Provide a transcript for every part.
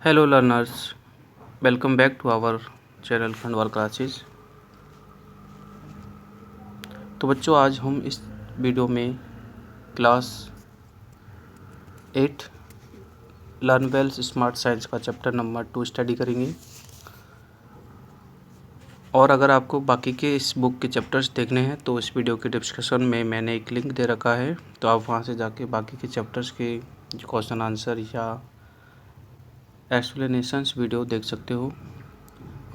Hello learners, welcome back to our channel Khandwar classes. तो बच्चों आज हम इस वीडियो में class 8 learn well's smart science का चैप्टर नंबर 2 स्टडी करेंगे। और अगर आपको बाकी के इस बुक के चैप्टर्स देखने हैं तो इस वीडियो के डिस्क्रिप्शन में मैंने एक लिंक दे रखा है, तो आप वहां से जाके बाकी के चैप्टर्स के क्वेश्चन आंसर या एक्सप्लेनेशंस वीडियो देख सकते हो।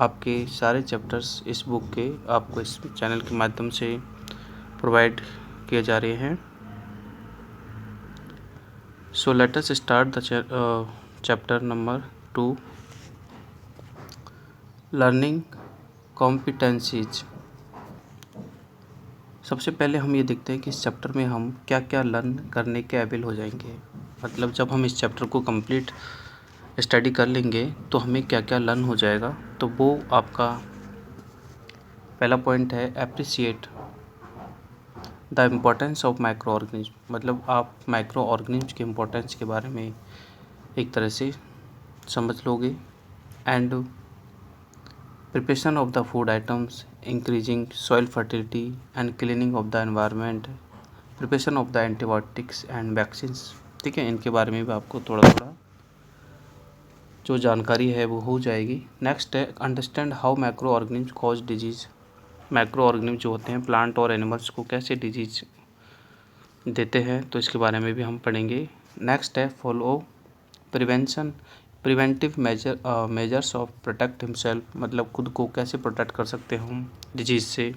आपके सारे चैप्टर्स इस बुक के आपको इस चैनल के माध्यम से प्रोवाइड किए जा रहे हैं। So let us start the chapter number 2 learning competencies. सबसे पहले हम ये देखते हैं कि इस चैप्टर में हम क्या क्या लर्न करने के एबल हो जाएंगे। मतलब जब हम इस चैप्टर को कंप्लीट स्टडी कर लेंगे तो हमें क्या क्या लर्न हो जाएगा। तो वो आपका पहला पॉइंट है appreciate the importance of micro organism. मतलब आप माइक्रो ऑर्गेनिज्म के इम्पोर्टेंस के बारे में एक तरह से समझ लोगे। And preparation of the food items, increasing soil fertility and cleaning of the environment, preparation of the antibiotics and vaccines. ठीक है, इनके बारे में भी आपको थोड़ा थोड़ा जो जानकारी है वो हो जाएगी। नेक्स्ट है understand how micro organism cause disease. Micro organism जो होते हैं प्लांट और एनिमल्स को कैसे डिजीज देते हैं, तो इसके बारे में भी हम पढ़ेंगे। नेक्स्ट है follow preventive measures of protect himself. मतलब खुद को कैसे प्रोटेक्ट कर सकते हैं हम डिजीज़ से,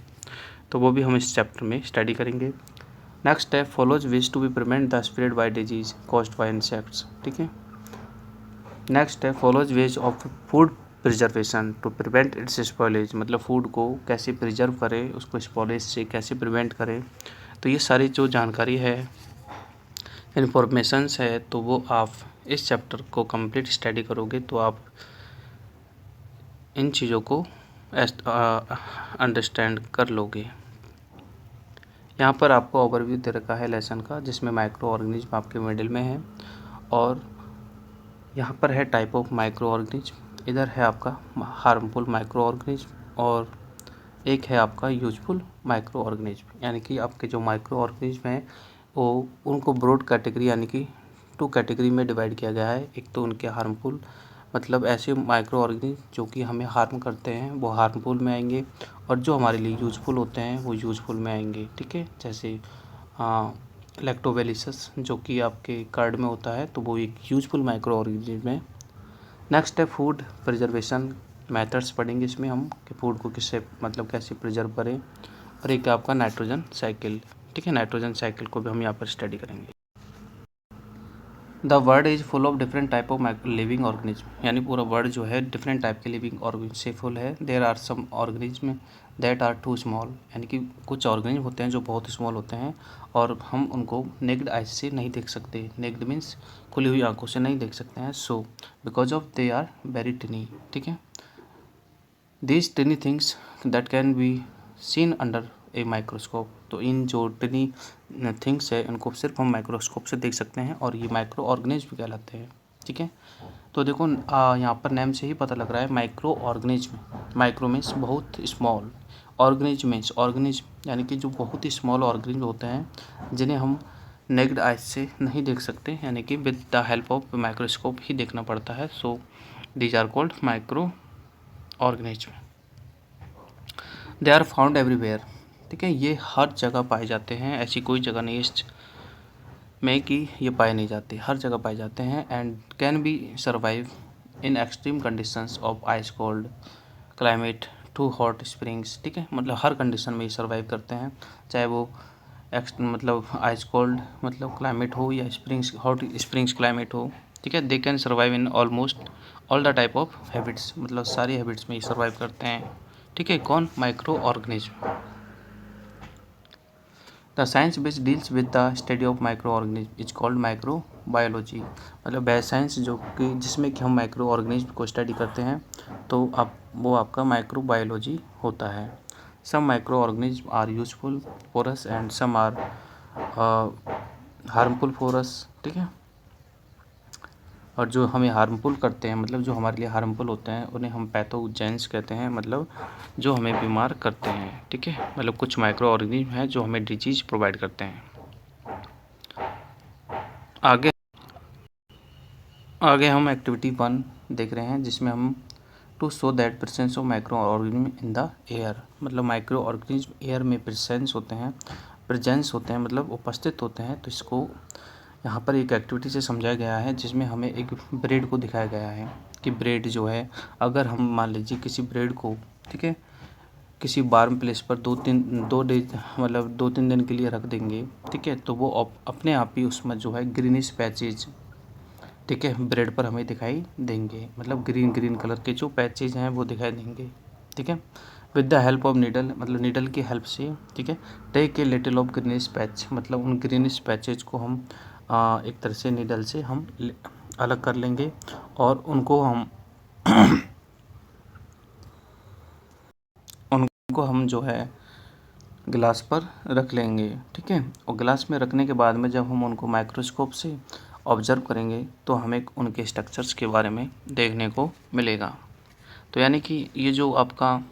तो वो भी हम इस चैप्टर में स्टडी करेंगे। नेक्स्ट है follows ways to be prevent the spread by disease caused by insects. ठीक है। नेक्स्ट है follows ways of food preservation to prevent its spoilage. मतलब फूड को कैसे प्रिजर्व करें, उसको स्पॉयलेज से कैसे प्रिवेंट करें। तो ये सारी जो जानकारी है, इन्फॉर्मेशंस है, तो वो आप इस चैप्टर को कंप्लीट स्टडी करोगे तो आप इन चीज़ों को अंडरस्टैंड कर लोगे। यहाँ पर आपको ओवरव्यू दे रखा है लेसन का, जिसमें माइक्रो ऑर्गेनिज्म आपके मिडिल में है। और यहाँ पर है टाइप ऑफ माइक्रो ऑर्गेनिज्म, इधर है आपका हार्मफुल माइक्रो ऑर्गेनिज्म और एक है आपका यूजफुल माइक्रो ऑर्गेनिज्म। यानी कि आपके जो माइक्रो ऑर्गेनिज्म हैं वो उनको ब्रॉड कैटेगरी यानी कि 2 कैटेगरी में डिवाइड किया गया है। एक तो उनके हार्मफुल, मतलब ऐसे माइक्रो ऑर्गेनिज्म जो कि हमें हार्म करते हैं वो हार्मफुल में आएंगे, और जो हमारे लिए यूजफुल होते हैं वो यूजफुल में आएंगे। ठीक है, जैसे लैक्टोबैसिलस जो कि आपके कर्ड में होता है, तो वो एक यूजफुल माइक्रो ऑर्गेनिज्म है। नेक्स्ट है फूड प्रिजर्वेशन मेथड्स पढ़ेंगे इसमें हम कि फूड को किससे मतलब कैसे प्रिजर्व करें। और एक आपका नाइट्रोजन साइकिल। ठीक है, नाइट्रोजन साइकिल को भी हम यहाँ पर स्टडी करेंगे। The world is full of different type of living organism. यानी पूरा वर्ल्ड जो है डिफरेंट टाइप के लिविंग ऑर्गेनिज्म से फुल है। There are some organism that are too small. यानी कि कुछ ऑर्गेनिज्म होते हैं जो बहुत स्मॉल होते हैं और हम उनको नेक्ड आइज से नहीं देख सकते। नेक्ड मीन्स खुली हुई आंखों से नहीं देख सकते हैं। So because of they are very tiny. ठीक है, these tiny things that can be seen under a microscope. तो इन जो टिनी थिंग्स है इनको सिर्फ हम माइक्रोस्कोप से देख सकते हैं और ये माइक्रो ऑर्गेनिज्म कहलाते हैं। ठीक है, तो देखो यहाँ पर नेम से ही पता लग रहा है माइक्रो ऑर्गेनिज्म। माइक्रो मीन्स बहुत स्मॉल, ऑर्गेनिज्म मीन्स ऑर्गेनिज्म यानी कि जो बहुत ही स्मॉल ऑर्गेनिज्म होते हैं जिन्हें हम नेक्ड आइज से नहीं देख सकते, यानी कि with the help of microscope ही देखना पड़ता है। So these are called micro organism. They are found everywhere. ठीक है, ये हर जगह पाए जाते हैं, ऐसी कोई जगह नहीं है में कि ये पाए नहीं जाते, हर जगह पाए जाते हैं। And can be survive in extreme conditions of ice cold climate to hot springs. ठीक है, मतलब हर कंडीशन में ये सर्वाइव करते हैं, चाहे वो मतलब आइस कोल्ड मतलब क्लाइमेट हो या स्प्रिंग्स हॉट स्प्रिंग्स क्लाइमेट हो। ठीक है, they can survive in almost all the type of habits. मतलब सारी हैबिट्स में ये सर्वाइव करते हैं। ठीक है, कौन? Micro organism. The science which deals with the study of micro organism is called micro biology. मतलब वह साइंस जो कि जिसमें कि हम माइक्रो ऑर्गेनिज्म को स्टडी करते हैं, तो अब वो आपका माइक्रो बायोलॉजी होता है। Some micro organism are useful for us and some are harmful for us. ठीक है, और जो हमें हार्मफुल करते हैं, मतलब जो हमारे लिए हार्मफुल होते हैं, उन्हें हम पैथोजेंस कहते हैं, मतलब जो हमें बीमार करते हैं। ठीक है, मतलब कुछ माइक्रो ऑर्गेनिज्म हैं जो हमें डिजीज प्रोवाइड करते हैं। आगे हम एक्टिविटी 1 देख रहे हैं, जिसमें हम to show that presence of micro organism in the air, मतलब माइक्रो ऑर्गेनिज्म एयर में प्रेजेंस होते हैं, मतलब उपस्थित होते हैं। तो इसको यहाँ पर एक एक्टिविटी से समझाया गया है, जिसमें हमें एक ब्रेड को दिखाया गया है कि ब्रेड जो है, अगर हम मान लीजिए किसी ब्रेड को, ठीक है, किसी वार्म प्लेस पर 2-3 दिन के लिए रख देंगे, ठीक है, तो वो अपने आप ही उसमें जो है ग्रीनिश पैचेज, ठीक है, ब्रेड पर हमें दिखाई देंगे, मतलब ग्रीन ग्रीन कलर के जो पैचेज हैं वो दिखाई देंगे। ठीक है, with the help of needle, मतलब नीडल की हेल्प से, ठीक है, take a little of greenish patch, मतलब उन ग्रीनिश पैचेज को हम एक तरह से नीडल से हम अलग कर लेंगे और उनको हम जो है गिलास पर रख लेंगे। ठीक है, और गिलास में रखने के बाद में जब हम उनको माइक्रोस्कोप से ऑब्जर्व करेंगे तो हमें उनके स्ट्रक्चर्स के बारे में देखने को मिलेगा। तो यानी कि ये जो आपका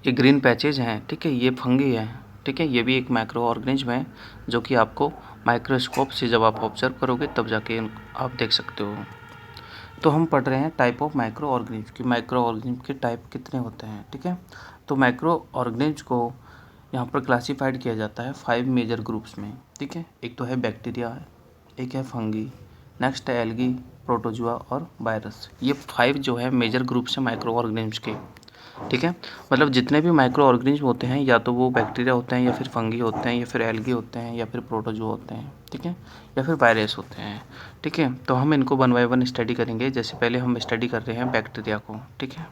ये ग्रीन पैचेज हैं, ठीक है, ये फंगी है। ठीक है, ये भी एक माइक्रो ऑर्गेनिज्म है जो कि आपको माइक्रोस्कोप से जब आप ऑब्जर्व करोगे तब जाके आप देख सकते हो। तो हम पढ़ रहे हैं टाइप ऑफ माइक्रो ऑर्गेनिज्म की माइक्रो ऑर्गेनिज्म के टाइप कितने होते हैं। ठीक है, तो माइक्रो ऑर्गेनिज्म को यहाँ पर क्लासीफाइड किया जाता है 5 मेजर ग्रुप्स में। ठीक है, एक तो है बैक्टीरिया, एक है फंगी, नेक्स्ट है एल्गी, प्रोटोजुआ और वायरस। ये 5 जो है मेजर ग्रुप्स हैं माइक्रो ऑर्गेनिज्म के। ठीक है, मतलब जितने भी माइक्रो ऑर्गेनिज्म होते हैं, या तो वो बैक्टीरिया होते हैं, या फिर फंगी होते हैं, या फिर एल्गी होते हैं, या फिर प्रोटोजुआ होते हैं, ठीक है, या फिर वायरस होते हैं। ठीक है, तो हम इनको 1 बाय 1 स्टडी करेंगे। जैसे पहले हम स्टडी कर रहे हैं बैक्टीरिया को। ठीक है,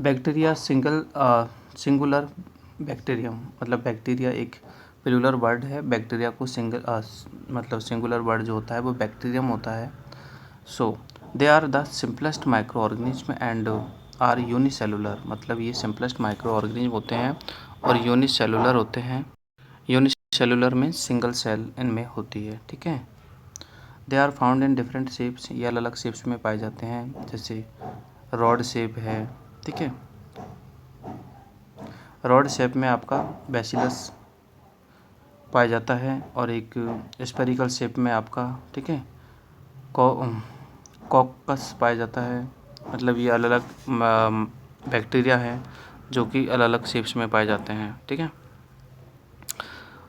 बैक्टीरिया सिंगुलर बैक्टीरियम, मतलब बैक्टीरिया एक प्लूरल वर्ड है। बैक्टीरिया को मतलब सिंगुलर वर्ड जो होता है वो बैक्टीरियम होता है। So they are the simplest micro organism and are unicellular, मतलब ये सिंपलेस्ट माइक्रो ऑर्गेनिज्म होते हैं और यूनिसेलुलर होते हैं। यूनिसेलुलर में सिंगल सेल इनमें होती है। ठीक है, they are found in different shapes, ये अलग अलग शेप्स में पाए जाते हैं, जैसे रॉड शेप है। ठीक है, रॉड शेप में आपका बैसिलस पाया जाता है और एक स्फेरिकल शेप में आपका, ठीक है, कॉकस पाया जाता है। मतलब ये अलग अलग बैक्टीरिया हैं जो कि अलग अलग शेप्स में पाए जाते हैं। ठीक है,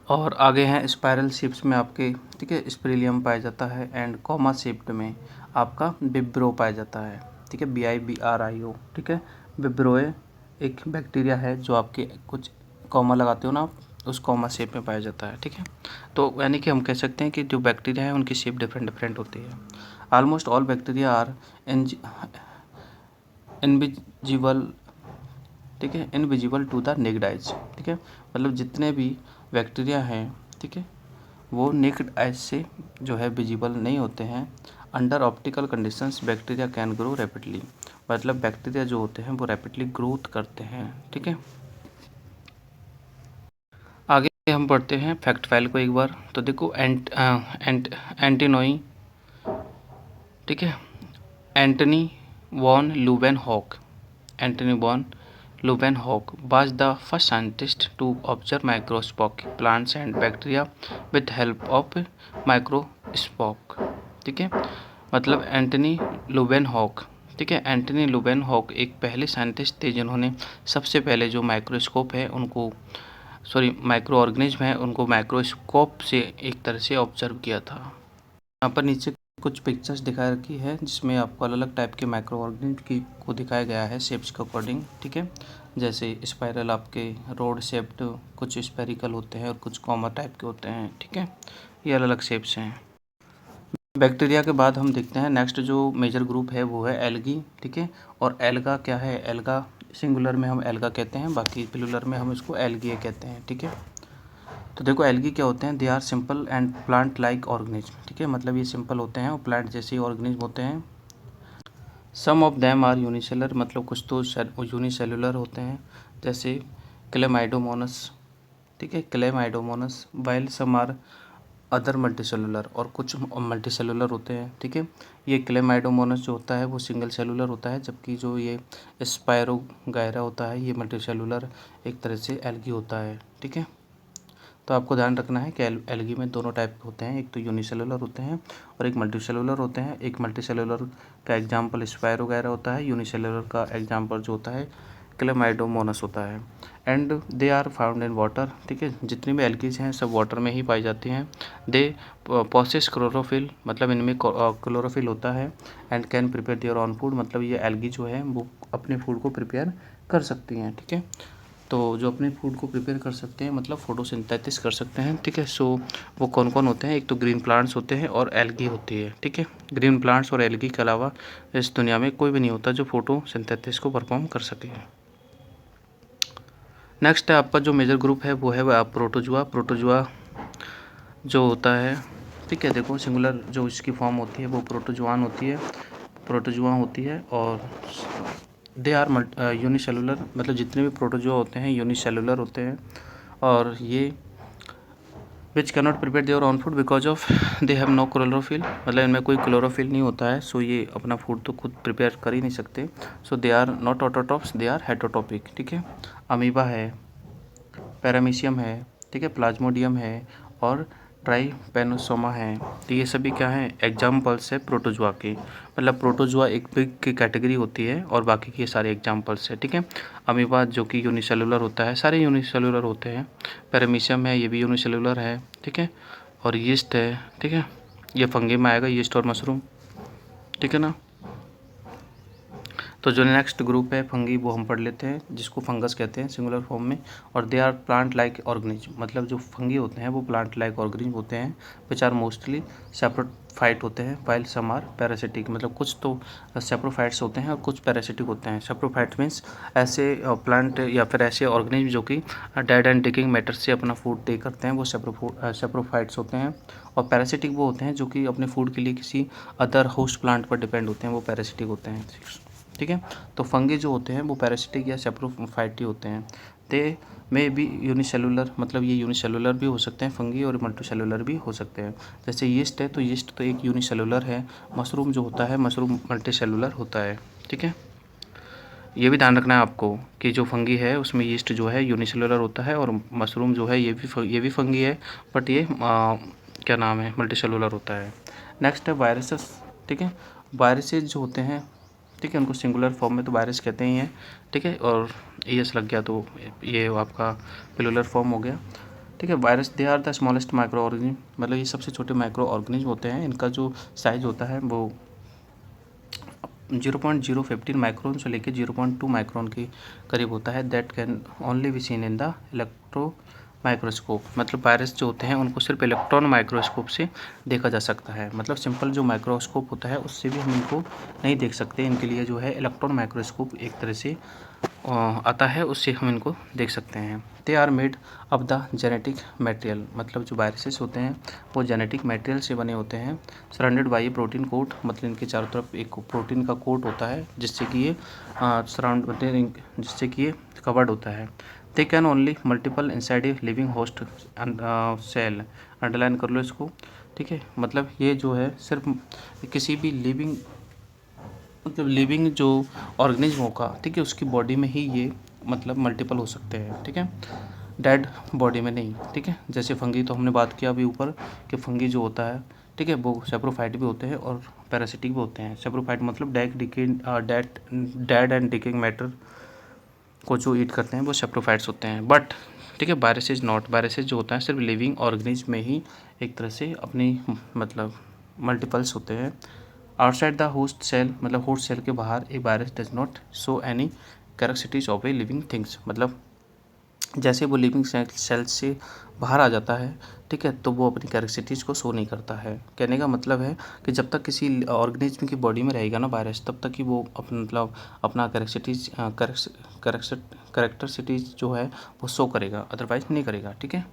और आगे हैं स्पाइरल शेप्स में आपके, ठीक है, स्पेरिलियम पाया जाता है एंड कॉमा शेप्ड में आपका विब्रो पाया जाता है। ठीक है, BIBRIO। ठीक है, विब्रोए एक बैक्टीरिया है जो आपके कुछ कॉमा लगाते हो ना आप, उस कॉमा शेप में पाया जाता है। ठीक है, तो यानी कि हम कह सकते हैं कि जो बैक्टीरिया है उनकी शेप डिफरेंट डिफरेंट होती है। Almost all bacteria are invisible, ठीक है, invisible to the naked eyes. ठीक है, मतलब जितने भी बैक्टीरिया हैं, ठीक है, वो नेक्ड आइज से जो है विजिबल नहीं होते हैं। Under optical conditions bacteria can grow rapidly, मतलब बैक्टीरिया जो होते हैं वो रैपिडली ग्रोथ करते हैं। ठीक है, आगे हम पढ़ते हैं फैक्ट फाइल को एक बार। तो देखो एंटिनोई, ठीक है, Antonie van Leeuwenhoek, Antonie van Leeuwenhoek was the first scientist to observe microscopic plants and bacteria with help of microscope। ठीक है, मतलब एंटनी लुवेनहॉक, ठीक है, एंटनी लुवेनहॉक एक पहले साइंटिस्ट थे जिन्होंने सबसे पहले जो माइक्रोस्कोप है उनको, माइक्रो ऑर्गेनिज्म है उनको माइक्रोस्कोप से एक तरह से ऑब्जर्व किया था। यहाँ पर नीचे कुछ पिक्चर्स दिखा रखी है जिसमें आपको अलग अलग टाइप के माइक्रो ऑर्गेनिज्म की को दिखाया गया है शेप्स के अकॉर्डिंग। ठीक है, जैसे स्पाइरल आपके रोड शेप्ड, कुछ स्पेरिकल होते हैं और कुछ कॉमा टाइप के होते हैं। ठीक है, ये अलग अलग शेप्स हैं। बैक्टीरिया के बाद हम देखते हैं नेक्स्ट जो मेजर ग्रुप है वो है एल्गी। ठीक है, और एल्गा क्या है, एल्गा सिंगुलर में हम एल्गा कहते हैं, बाकी प्लूरल में हम इसको एल्गिए कहते हैं। ठीक है, तो देखो एल्गी क्या होते हैं, they are simple and plant like organism. ठीक है, मतलब ये सिंपल होते हैं और प्लांट जैसे ऑर्गेनिज्म होते हैं। सम ऑफ देम आर यूनिसेलर, मतलब कुछ तो यूनिसेलुलर होते हैं, जैसे क्लेमाइडोमोनस। ठीक है, Chlamydomonas, while some are other multicellular और कुछ मल्टीसेलुलर होते हैं, ठीक है। ये क्लेमाइडोमोनास जो होता है वो सिंगल सेलुलर होता है, जबकि जो ये स्पायरोगायरा होता है ये मल्टीसेलुलर एक तरह से एल्गी होता है, ठीक है। तो आपको ध्यान रखना है कि एल्गी में दोनों टाइप के होते हैं, एक तो यूनिसेलुलर होते हैं और एक मल्टीसेलुलर होते हैं। एक मल्टीसेलुलर का एग्जाम्पल स्पायरोगायरा होता है, यूनिसेलुलर का एग्जाम्पल जो होता है क्लेमाइडोमोनास होता है। And they are found in water, ठीक है। जितनी भी एल्गीज हैं सब वाटर में ही पाई जाती हैं। दे पोसेस क्लोरोफिल, मतलब इनमें क्लोरोफिल होता है। And can prepare their own food, मतलब ये एल्गी जो है वो अपने फूड को प्रिपेयर कर सकती हैं, ठीक है। तो जो अपने फूड को प्रिपेयर कर सकते हैं मतलब फोटोसिंथेसिस कर सकते हैं, ठीक है। सो वो कौन कौन होते हैं, एक तो ग्रीन प्लांट्स होते हैं और एल्गी होती है, ठीक है। ग्रीन प्लांट्स और एल्गी के अलावा इस दुनिया में कोई भी नहीं होता जो फोटोसिंथेसिस को परफॉर्म कर सके। नेक्स्ट है आपका जो मेजर ग्रुप है वो है प्रोटोजुआ। प्रोटोजुआ जो होता है, ठीक है, देखो सिंगुलर जो इसकी फॉर्म होती है वो प्रोटोजुआन होती है, प्रोटोजुआ होती है। और दे आर यूनिसेलुलर, मतलब जितने भी प्रोटोजुआ होते हैं यूनिसेलुलर होते हैं। और ये which cannot prepare their own food because of they have no chlorophyll, मतलब इनमें कोई क्लोरोफिल नहीं होता है। सो ये अपना फूड तो खुद प्रिपेयर कर ही नहीं सकते। So they are not autotrophs, they are heterotrophic, ठीक है। अमीबा है, पैरामीशियम है, ठीक है, प्लाज्मोडियम है और ट्राइपैनोसोमा है। तो ये सभी क्या हैं, एग्जाम्पल्स है प्रोटोजुआ के। मतलब प्रोटोजुआ एक बिग की कैटेगरी होती है और बाकी के सारे एग्जाम्पल्स है, ठीक है। अमीबा जो कि यूनिसेलुलर होता है, सारे यूनिसेलुलर होते हैं। पैरामीशियम है, ये भी यूनिसेलुलर है, ठीक है। और यीस्ट है, ठीक है, ये फंगी में आएगा, यीस्ट और मशरूम, ठीक है ना। तो जो नेक्स्ट ग्रुप है फंगी वो हम पढ़ लेते हैं, जिसको फंगस कहते हैं सिंगुलर फॉर्म में। और they are plant like organism, मतलब जो फंगी होते हैं वो प्लांट लाइक ऑर्गेनिज्म होते हैं, विच आर मोस्टली सेप्रोफाइट होते हैं, वाइल सम आर पैरासिटिक, मतलब कुछ तो सेप्रोफाइट्स होते हैं और कुछ पैरासिटिक होते हैं। सेप्रोफाइट मीन्स ऐसे प्लांट या फिर ऐसे ऑर्गेनिज्म जो कि डेड एंड डिकिंग मैटर से अपना फूड टेक करते हैं, वो सेप्रोफाइट्स होते हैं। और पैरासिटिक वो होते हैं जो कि अपने फूड के लिए किसी अदर होस्ट प्लांट पर डिपेंड होते हैं, वो पैरासिटिक होते हैं, ठीक है। तो फंगी जो होते हैं वो पैरासिटिक या सेप्रोफाइटी होते हैं। दे में भी यूनिसेलुलर, मतलब ये यूनिसेलुलर भी हो सकते हैं फंगी और मल्टीसेलुलर भी हो सकते हैं। जैसे यीस्ट है तो यीस्ट तो एक यूनिसेलुलर है। मशरूम जो होता है मशरूम मल्टीसेलुलर होता है, ठीक है। ये भी ध्यान रखना है आपको कि जो फंगी है उसमें यीस्ट जो है यूनिसेलुलर होता है और मशरूम जो है ये भी फंगी है, बट ये क्या नाम है, मल्टीसेलुलर होता है। नेक्स्ट है वायरसेस, ठीक है। वायरसेस जो होते हैं, ठीक है, उनको सिंगुलर फॉर्म में तो वायरस कहते ही हैं, ठीक है। और एस लग गया तो ये आपका प्लूरल फॉर्म हो गया, ठीक है। Virus they are the smallest micro organism, मतलब ये सबसे छोटे माइक्रो ऑर्गेनिज्म होते हैं। इनका जो साइज होता है वो 0.015 माइक्रोन से लेकर 0.2 माइक्रोन के करीब होता है। That can only be seen in the electro microscope, मतलब वायरस जो होते हैं उनको सिर्फ इलेक्ट्रॉन माइक्रोस्कोप से देखा जा सकता है। मतलब सिंपल जो माइक्रोस्कोप होता है उससे भी हम इनको नहीं देख सकते, इनके लिए जो है इलेक्ट्रॉन माइक्रोस्कोप एक तरह से आता है, उससे हम इनको देख सकते हैं। They are made of the genetic material, मतलब जो वायरसेस होते हैं वो जेनेटिक मटेरियल से बने होते हैं। सराउंडेड बाई प्रोटीन कोट, मतलब इनके चारों तरफ एक प्रोटीन का कोट होता है जिससे कि ये जिससे कि ये कवर्ड होता है। They can only multiple inside a living host cell, underline कर लो इसको, ठीक है। मतलब ये जो है सिर्फ किसी भी लिविंग, मतलब लिविंग जो ऑर्गेनिज्म होगा, ठीक है, उसकी बॉडी में ही ये मतलब मल्टीपल हो सकते हैं, ठीक है, डेड बॉडी में नहीं, ठीक है। जैसे फंगी तो हमने बात किया अभी ऊपर कि फंगी जो होता है, ठीक है, वो सेप्रोफाइट भी होते हैं और पैरासिटिक भी होते हैं। सेप्रोफाइट मतलब डेड एंड डिकेइंग मैटर को जो ईट करते हैं वो सेप्रोफाइट्स होते हैं। बट ठीक है, वायरसेज नॉट, वायरसेज जो होता है सिर्फ लिविंग ऑर्गेनिज्म में ही एक तरह से अपनी मतलब मल्टीपल्स होते हैं। आउटसाइड द होस्ट सेल, मतलब होस्ट सेल के बाहर a virus does not show any characteristics of a living things, मतलब जैसे वो लिविंग सेल से बाहर आ जाता है, ठीक है, तो वो अपनी कैरेक्टरिस्टिक्स को शो नहीं करता है। कहने का मतलब है कि जब तक किसी ऑर्गेनिज्म की बॉडी में रहेगा ना वायरस, तब तक ही वो अपना मतलब अपना कैरेक्टरिस्टिक्स जो है वो शो करेगा, अदरवाइज नहीं करेगा, ठीक है।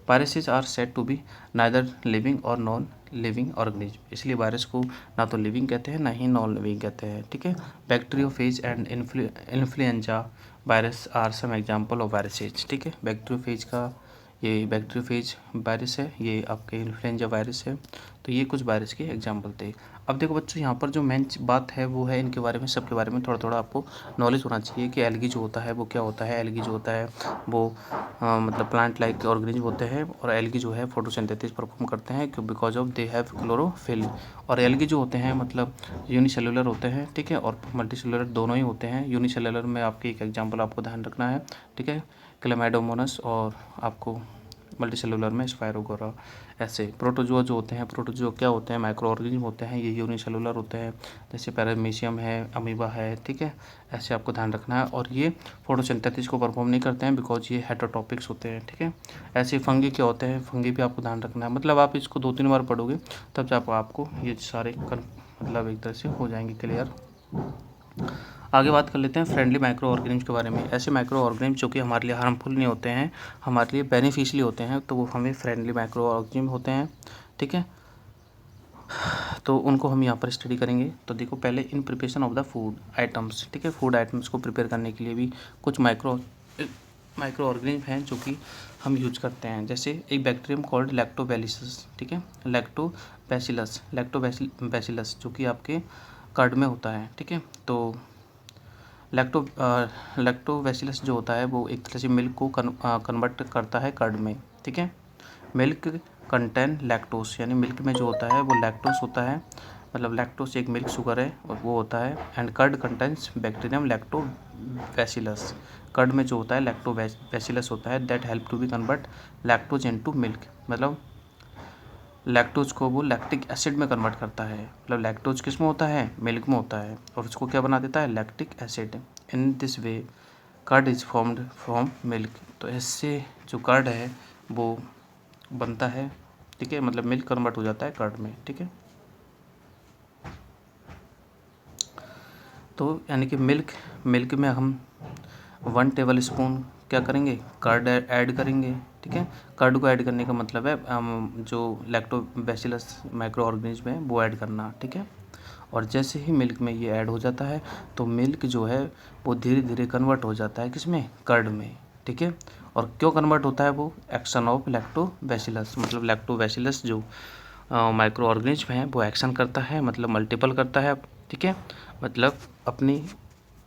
Viruses are said to be neither living और नॉन लिविंग ऑर्गेनिज्म, इसलिए वायरस को ना तो लिविंग कहते हैं ना ही नॉन लिविंग कहते हैं, ठीक है। Bacteriophage and influenza virus are some example of viruses, ठीक है। बैक्टीरियोफेज का ये बैक्टीरियोफेज वायरस है, ये आपके इन्फ्लुएंजा वायरस है। तो ये कुछ वायरस के एग्जाम्पल थे। अब देखो बच्चों, यहाँ पर जो मेन बात है वो है इनके बारे में, सबके बारे में थोड़ा थोड़ा आपको नॉलेज होना चाहिए कि एल्गी जो होता है वो क्या होता है। एल्गी जो होता है वो मतलब प्लांट लाइक ऑर्गेनिज्म होते हैं, और एल्गी जो है फोटोसिंथेसिस परफॉर्म करते हैं because of they have chlorophyll. और एल्गी जो होते हैं मतलब यूनिसेलुलर होते हैं, ठीक है, और मल्टीसेलुलर दोनों ही होते हैं। यूनिसेलुलर में आपकी एक एग्जाम्पल आपको ध्यान रखना है, ठीक है, क्लेमाइडोमोनास, और आपको मल्टीसेलुलर में स्पायरोगोरा। ऐसे प्रोटोजोआ जो होते हैं, प्रोटोजोआ क्या होते हैं, माइक्रो ऑर्गेनिज्म होते हैं, ये यूनिसेलुलर होते हैं, जैसे पैरामीशियम है, अमीबा है, ठीक है, ऐसे आपको ध्यान रखना है। और ये फोटोसिंथेसिस को परफॉर्म नहीं करते हैं बिकॉज ये हेटेरोटॉपिक्स होते हैं, ठीक है। ऐसे फंगी क्या होते हैं, फंगी भी आपको ध्यान रखना है, मतलब आप इसको 2-3 बार पढ़ोगे तब जब आपको ये सारे मतलब एक तरह से हो जाएंगे क्लियर। आगे बात कर लेते हैं फ्रेंडली माइक्रो ऑर्गेनिज्म के बारे में। ऐसे माइक्रो ऑर्गेनिज्म जो कि हमारे लिए हार्मफुल नहीं होते हैं, हमारे लिए बेनिफिशियली होते हैं, तो वो हमें फ्रेंडली माइक्रो ऑर्गेनिज्म होते हैं, ठीक है। तो उनको हम यहाँ पर स्टडी करेंगे। तो देखो पहले इन preparation of the food items, ठीक है, फूड आइटम्स को प्रिपेयर करने के लिए भी कुछ माइक्रो ऑर्गेनिज्म हैं जो कि हम यूज करते हैं। जैसे एक बैक्टीरियम कॉल्ड लैक्टोबैसिलस, ठीक है, लैक्टोबैसिलस जो कि आपके कर्ड में होता है, ठीक है। तो लैक्टोबैसिलस जो होता है वो एक तरह से मिल्क को कन्वर्ट करता है कर्ड में, ठीक है। मिल्क कंटेन लैक्टोस, यानी मिल्क में जो होता है वो लैक्टोस होता है, मतलब लैक्टोस एक मिल्क शुगर है और वो होता है। And curd contains bacterium lactobacillus, curd में जो होता है लैक्टोबैसिलस होता है, that help to be convert lactose into milk, मतलब लैक्टोज को वो लैक्टिक एसिड में कन्वर्ट करता है। मतलब लैक्टोज किस में होता है, मिल्क में होता है, और उसको क्या बना देता है, lactic acid. In this way curd is formed from milk. तो इससे जो कर्ड है वो बनता है, ठीक है, मतलब मिल्क कन्वर्ट हो जाता है कर्ड में, ठीक है। तो यानी कि मिल्क में हम 1 टेबल स्पून क्या करेंगे, कर्ड ऐड करेंगे, ठीक है। कर्ड को ऐड करने का मतलब है जो लैक्टोबैसिलस माइक्रो ऑर्गेनिज्म है वो ऐड करना, ठीक है। और जैसे ही मिल्क में ये ऐड हो जाता है तो मिल्क जो है वो धीरे धीरे कन्वर्ट हो जाता है किसमें, कर्ड में, ठीक है। और क्यों कन्वर्ट होता है वो, एक्शन ऑफ लैक्टोबैसिलस, मतलब लैक्टोबैसिलस जो माइक्रो ऑर्गेनिज्म है वो एक्शन करता है, मतलब मल्टीपल करता है, ठीक है, मतलब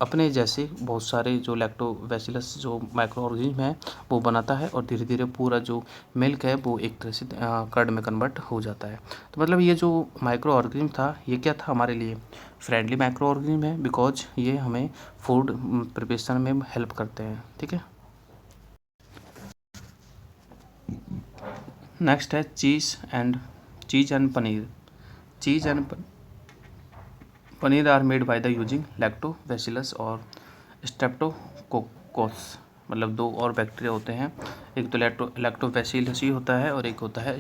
अपने जैसे बहुत सारे जो लैक्टोबैसिलस जो माइक्रो ऑर्गेनिज्म है वो बनाता है, और धीरे धीरे पूरा जो मिल्क है वो एक तरह से कर्ड में कन्वर्ट हो जाता है। तो मतलब ये जो माइक्रो ऑर्गेनिज्म था ये क्या था, हमारे लिए फ्रेंडली माइक्रो ऑर्गेनिज्म है, बिकॉज ये हमें फूड प्रिपरेशन में हेल्प करते हैं, ठीक है। नेक्स्ट है cheese and paneer. Cheese and paneer are made by the using lactobacillus और स्ट्रेप्टोकोकस, मतलब 2 और बैक्टीरिया होते हैं, एक तो लैक्टोबैसिलस ही होता है और एक होता है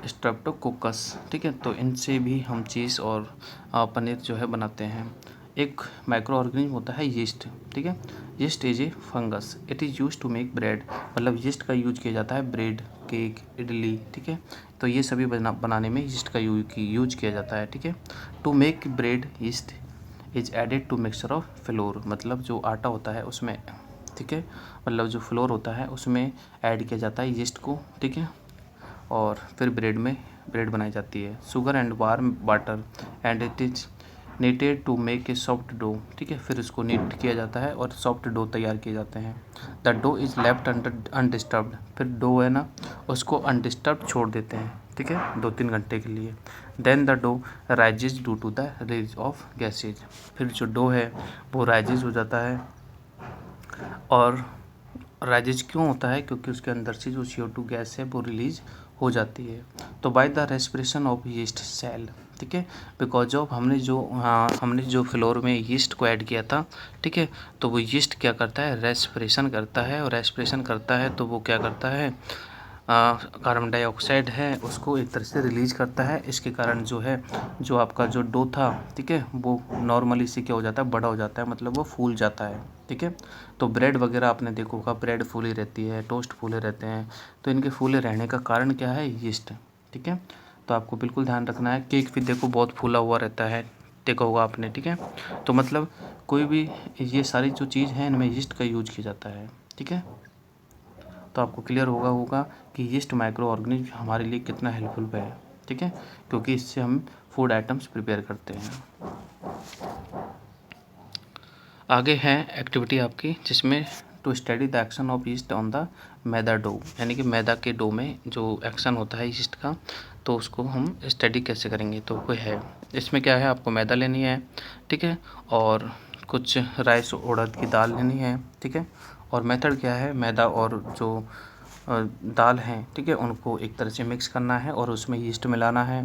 स्ट्रेप्टोकोकस, ठीक है। तो इनसे भी हम चीज़ और पनीर जो है बनाते हैं। एक माइक्रो ऑर्गेनिज्म होता है यीस्ट, ठीक है। Yeast is a fungus, it is use to make bread, मतलब यीस्ट का यूज किया जाता है ब्रेड, केक, इडली, ठीक है। तो ये सभी बनाने में यीस्ट का यूज किया जाता है, ठीक है। To make bread yeast is added to mixture of flour, मतलब जो आटा होता है उसमें, ठीक है, मतलब जो फ्लोर होता है उसमें ऐड किया जाता है यीस्ट को, ठीक है, और फिर ब्रेड बनाई जाती है। Sugar and warm water and it is kneaded to make a soft dough, ठीक है, फिर इसको नीट किया जाता है और सॉफ्ट डो तैयार किए जाते हैं। The dough is left undisturbed, फिर डो है ना उसको अनडिस्टर्ब छोड़ देते हैं, ठीक है, 2-3 घंटे के लिए। Then the dough rises due to the release of gases, फिर जो डो है वो राइजेज हो जाता है, और राइजेज क्यों होता है, क्योंकि उसके अंदर से जो CO2 गैस है वो रिलीज हो जाती है। तो by the respiration of yeast cell, ठीक है, बिकॉज ऑफ हमने जो फ्लोर में यीस्ट को ऐड किया था, ठीक है, तो वो यीस्ट क्या करता है, रेस्पिरेशन करता है, और रेस्पिरेशन करता है तो वो क्या करता है, कार्बन डाइऑक्साइड है उसको एक तरह से रिलीज करता है। इसके कारण जो है जो आपका जो डो था, ठीक है, वो नॉर्मली से क्या हो जाता है, बड़ा हो जाता है, मतलब वो फूल जाता है, ठीक है। तो ब्रेड वगैरह आपने देखो होगा, ब्रेड फूली रहती है, टोस्ट फूले रहते हैं, तो इनके फूले रहने का कारण क्या है, यीस्ट, ठीक है। तो आपको बिल्कुल ध्यान रखना है। केक भी देखो बहुत फूला हुआ रहता है, देखा होगा आपने, ठीक है। तो मतलब कोई भी ये सारी जो चीज़ है इनमें यीस्ट का यूज किया जाता है, ठीक है। तो आपको क्लियर होगा कि यीस्ट माइक्रो ऑर्गेनिज्म हमारे लिए कितना हेल्पफुल है, ठीक है, क्योंकि इससे हम फूड आइटम्स प्रिपेयर करते हैं। आगे है एक्टिविटी आपकी, जिसमें to study the action of yeast on the maida dough, यानी कि मैदा के डो में जो एक्शन होता है यीस्ट का, तो उसको हम स्टडी कैसे करेंगे। तो वो है, इसमें क्या है, आपको मैदा लेनी है, ठीक है, और कुछ राइस उड़द की दाल लेनी है, ठीक है, और मेथड क्या है, मैदा और जो दाल हैं, ठीक है, उनको एक तरह से मिक्स करना है और उसमें यीस्ट मिलाना है।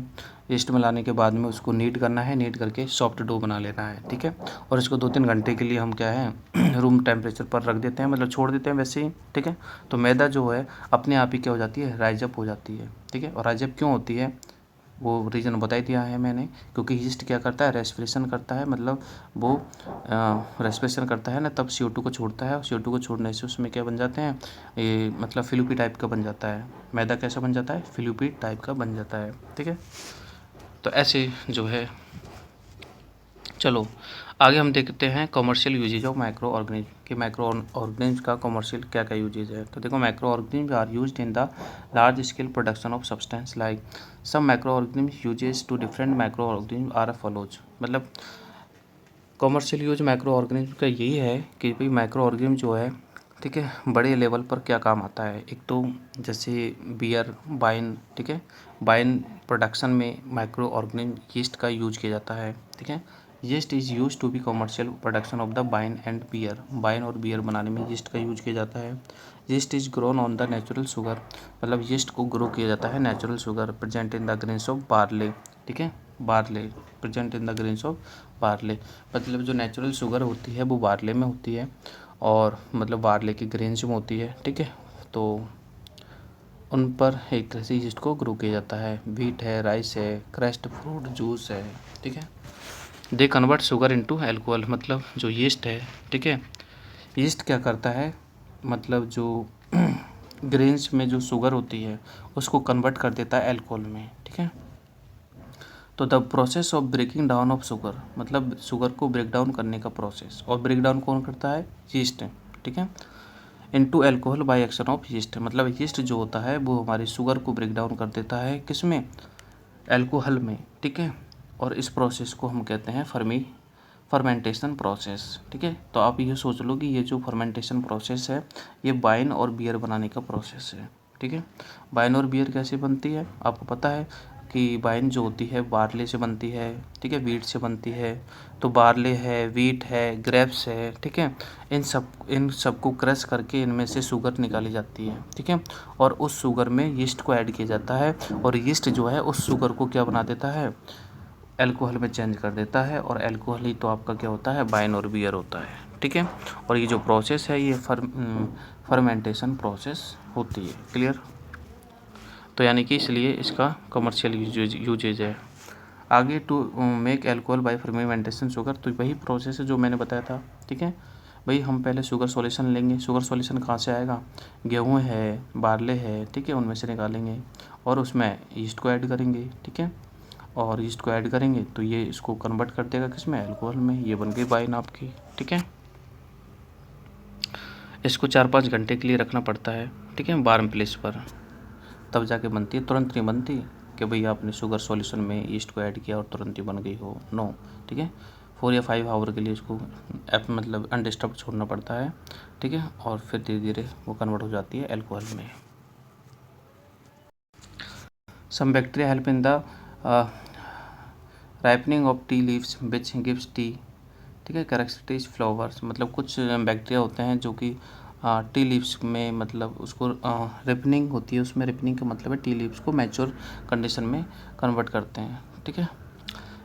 यीस्ट मिलाने के बाद में उसको नीड करना है, नीड करके सॉफ्ट डो बना लेना है, ठीक है, और इसको 2-3 घंटे के लिए हम क्या है रूम टेम्परेचर पर रख देते हैं, मतलब छोड़ देते हैं वैसे ही, ठीक है। तो मैदा जो है अपने आप ही क्या हो जाती है, राइज अप हो जाती है, ठीक है। और राइज अप क्यों होती है, वो रीज़न बता ही दिया है मैंने, क्योंकि यीस्ट क्या करता है, रेस्पिरेशन करता है, मतलब वो रेस्पिरेशन करता है ना, तब CO2 को छोड़ता है, और CO2 को छोड़ने से उसमें क्या बन जाते हैं, ये मतलब फ्लूपी टाइप का बन जाता है। मैदा कैसा बन जाता है, फ्लूपी टाइप का बन जाता है, ठीक है। तो ऐसे जो है, चलो आगे हम देखते हैं commercial uses of micro organism, कि माइक्रो ऑर्गेनिज्म का कमर्शियल क्या क्या यूजेज है। तो देखो, micro organism are used in the large scale production of substance, like some microorganism uses to different micro organism are follows. मतलब commercial use micro organism का यही है कि भाई माइक्रो ऑर्गेनिज्म जो है, ठीक है, बड़े लेवल पर क्या काम आता है। एक तो जैसे बियर, वाइन, ठीक है, वाइन प्रोडक्शन में माइक्रो ऑर्गेनिज्म यीस्ट का यूज किया जाता है, ठीक है। Yeast is use to be commercial production of the wine and beer, wine और बियर बनाने में यीस्ट का यूज किया जाता है। Yeast is grown on the natural sugar, मतलब यीस्ट को ग्रो किया जाता है natural sugar present in the grains of barley, ठीक है, barley present in the grains of barley, मतलब जो नेचुरल शुगर होती है वो बार्ले में होती है, और मतलब बार्ले की ग्रेन्स में होती है, ठीक है। तो उन पर एक तरह से यीस्ट को ग्रो किया जाता है। व्हीट है, राइस है, क्रस्ट फ्रूट जूस है, ठीक है। They convert sugar into alcohol, मतलब जो यीस्ट है, ठीक है, यीस्ट क्या करता है, मतलब जो ग्रेन्स में जो शुगर होती है उसको कन्वर्ट कर देता है अल्कोहल में, ठीक है। तो the process of breaking down of sugar, मतलब शुगर को ब्रेक डाउन करने का प्रोसेस, और ब्रेक डाउन कौन करता है, यीस्ट, ठीक है, into alcohol by action of yeast, मतलब यीस्ट जो होता है वो हमारी शुगर को ब्रेक डाउन कर देता है, किसमें, अल्कोहल में, ठीक है। और इस प्रोसेस को हम कहते हैं फर्मेंटेशन प्रोसेस, ठीक है। तो आप ये सोच लो कि ये जो फर्मेंटेशन प्रोसेस है ये वाइन और बियर बनाने का प्रोसेस है, ठीक है। वाइन और बियर कैसे बनती है, आपको पता है कि वाइन जो होती है बार्ले से बनती है, ठीक है, वीट से बनती है। तो बार्ले है, वीट है, ग्रेप्स है, ठीक है, इन सब को क्रश करके इनमें से शुगर निकाली जाती है, ठीक है, और उस शुगर में यीस्ट को ऐड किया जाता है, और यीस्ट जो है उस शुगर को क्या बना देता है, अल्कोहल में चेंज कर देता है, और अल्कोहल ही तो आपका क्या होता है, वाइन और बियर होता है, ठीक है। और ये जो प्रोसेस है ये फर्मेंटेशन प्रोसेस होती है, क्लियर। तो यानी कि इसलिए इसका कमर्शियल यूजेज है। आगे to make alcohol by fermentation sugar, तो वही प्रोसेस है जो मैंने बताया था, ठीक है। भाई हम पहले शुगर सॉल्यूशन लेंगे, शुगर सॉल्यूशन कहाँ से आएगा, गेहूँ है, बार्ले है, ठीक है, उनमें से निकालेंगे और उसमें यीस्ट को ऐड करेंगे, ठीक है, और यीस्ट को ऐड करेंगे तो ये इसको कन्वर्ट कर देगा किसमें, अल्कोहल में, ये बन गई वाइन आपकी, ठीक है। इसको 4-5 घंटे के लिए रखना पड़ता है, ठीक है, वार्म प्लेस पर, तब जाके बनती है, तुरंत नहीं बनती कि भाई आपने शुगर सॉल्यूशन में यीस्ट को ऐड किया और तुरंत ही बन गई हो, नो, ठीक है। 4 या 5 आवर के लिए इसको मतलब अनडिस्टर्ब छोड़ना पड़ता है, ठीक है, और फिर धीरे धीरे वो कन्वर्ट हो जाती है अल्कोहल में। Some bacteria help in the ripening of tea leaves which gives tea, ठीक है, कैरेक्टरिस्टिक फ्लावर्स, मतलब कुछ बैक्टीरिया होते हैं जो कि टी लीव्स में, मतलब उसको रिपनिंग होती है, उसमें रिपनिंग का मतलब है टी लीव्स को मैच्योर कंडीशन में कन्वर्ट करते हैं, ठीक है।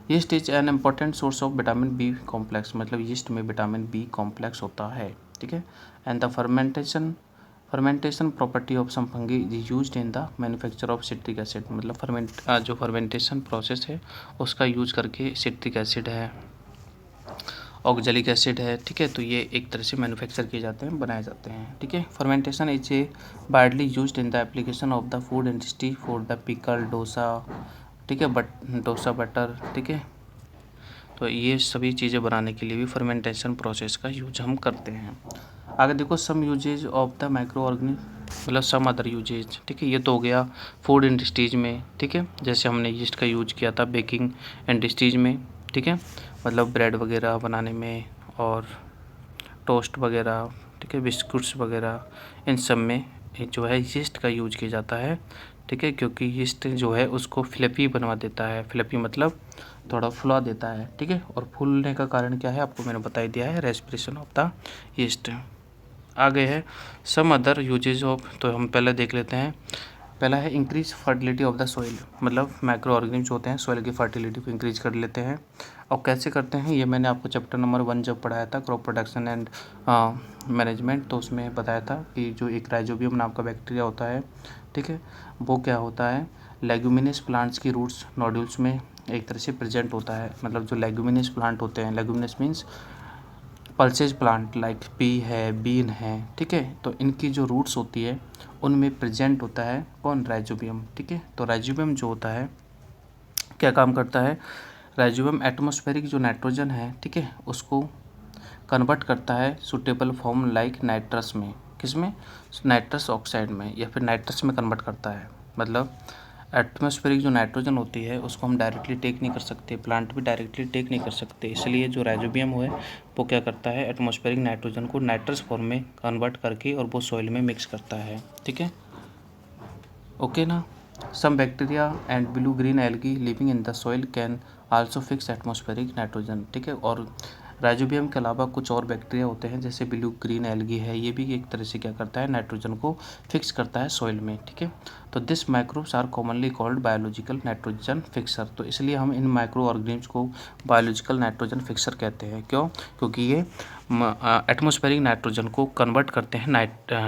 Yeast is an important source of vitamin B complex, मतलब यीस्ट में विटामिन बी कॉम्प्लेक्स होता है, ठीक है। And the fermentation property of some fungi is used in the manufacture of citric acid, मतलब जो फर्मेंटेशन प्रोसेस है उसका यूज करके सिट्रिक एसिड है, ऑक्जेलिक एसिड है, ठीक है, तो ये एक तरह से मैन्युफैक्चर किए जाते हैं, बनाए जाते हैं, ठीक है। Fermentation is a widely used in the application of the food industry for the pickle, dosa, ठीक है, डोसा बटर, ठीक है। तो ये सभी चीज़ें बनाने के लिए भी फर्मेंटेशन प्रोसेस का यूज हम करते हैं। आगे देखो, some usages of the micro organism, मतलब सम अदर यूजेज, ठीक है। ये तो हो गया फूड इंडस्ट्रीज में, ठीक है, जैसे हमने यीस्ट का यूज किया था बेकिंग इंडस्ट्रीज में, ठीक है, मतलब ब्रेड वगैरह बनाने में और टोस्ट वगैरह, ठीक है, बिस्कुट्स वगैरह, इन सब में जो है यीस्ट का यूज किया जाता है, ठीक है, क्योंकि यीस्ट जो है उसको फ्लफी बनवा देता है। फ्लफी मतलब थोड़ा फुला देता है, ठीक है, और फूलने का कारण क्या है आपको मैंने बता ही दिया है, रेस्पिरेशन ऑफ द यीस्ट। आगे है सम अदर यूजेज ऑफ, तो हम पहले देख लेते हैं। पहला है increase fertility of the soil, मतलब माइक्रो ऑर्गेनिम्स होते हैं सॉइल की फर्टिलिटी को इंक्रीज कर लेते हैं। और कैसे करते हैं ये मैंने आपको चैप्टर नंबर 1 जब पढ़ाया था क्रॉप प्रोडक्शन एंड मैनेजमेंट, तो उसमें बताया था कि जो एक राइजोबियम नाम का बैक्टीरिया होता है, ठीक है, वो क्या होता है लेग्यूमिनस प्लांट्स की रूट्स नोड्यूल्स में एक तरह से प्रेजेंट होता है। मतलब जो लेग्यूमिनस प्लांट होते हैं, leguminous means pulses plant like P है, बीन है, ठीक है, तो इनकी जो रूट्स होती है उनमें प्रेजेंट होता है कौन, राइजोबियम, ठीक है। तो राइजोबियम जो होता है क्या काम करता है, राइजोबियम एटमॉस्फेरिक जो नाइट्रोजन है, ठीक है, उसको कन्वर्ट करता है सुटेबल फॉर्म लाइक नाइट्रस में, किसमें, नाइट्रस ऑक्साइड में या फिर नाइट्रस में कन्वर्ट करता है। मतलब एटमॉस्फेरिक जो नाइट्रोजन होती है उसको हम डायरेक्टली टेक नहीं कर सकते, प्लांट भी डायरेक्टली टेक नहीं कर सकते, इसलिए जो राइजोबियम है वो क्या करता है एटमॉस्फेरिक नाइट्रोजन को नाइट्रस फॉर्म में कन्वर्ट करके और वो सॉइल में मिक्स करता है, ठीक है, ओके ना। Some bacteria and blue green algae living in the soil can also fix atmospheric nitrogen, ठीक है। और राइजोबियम के अलावा कुछ और बैक्टीरिया होते हैं जैसे ब्लू ग्रीन एल्गी है, ये भी एक तरह से क्या करता है नाइट्रोजन को फिक्स करता है सॉइल में, ठीक है। तो this microbes are commonly called biological nitrogen fixer, तो इसलिए हम इन माइक्रो ऑर्गेनिम्स को बायोलॉजिकल नाइट्रोजन फिक्सर कहते हैं। क्यों, क्योंकि ये एटमॉस्फेरिक नाइट्रोजन को कन्वर्ट करते हैं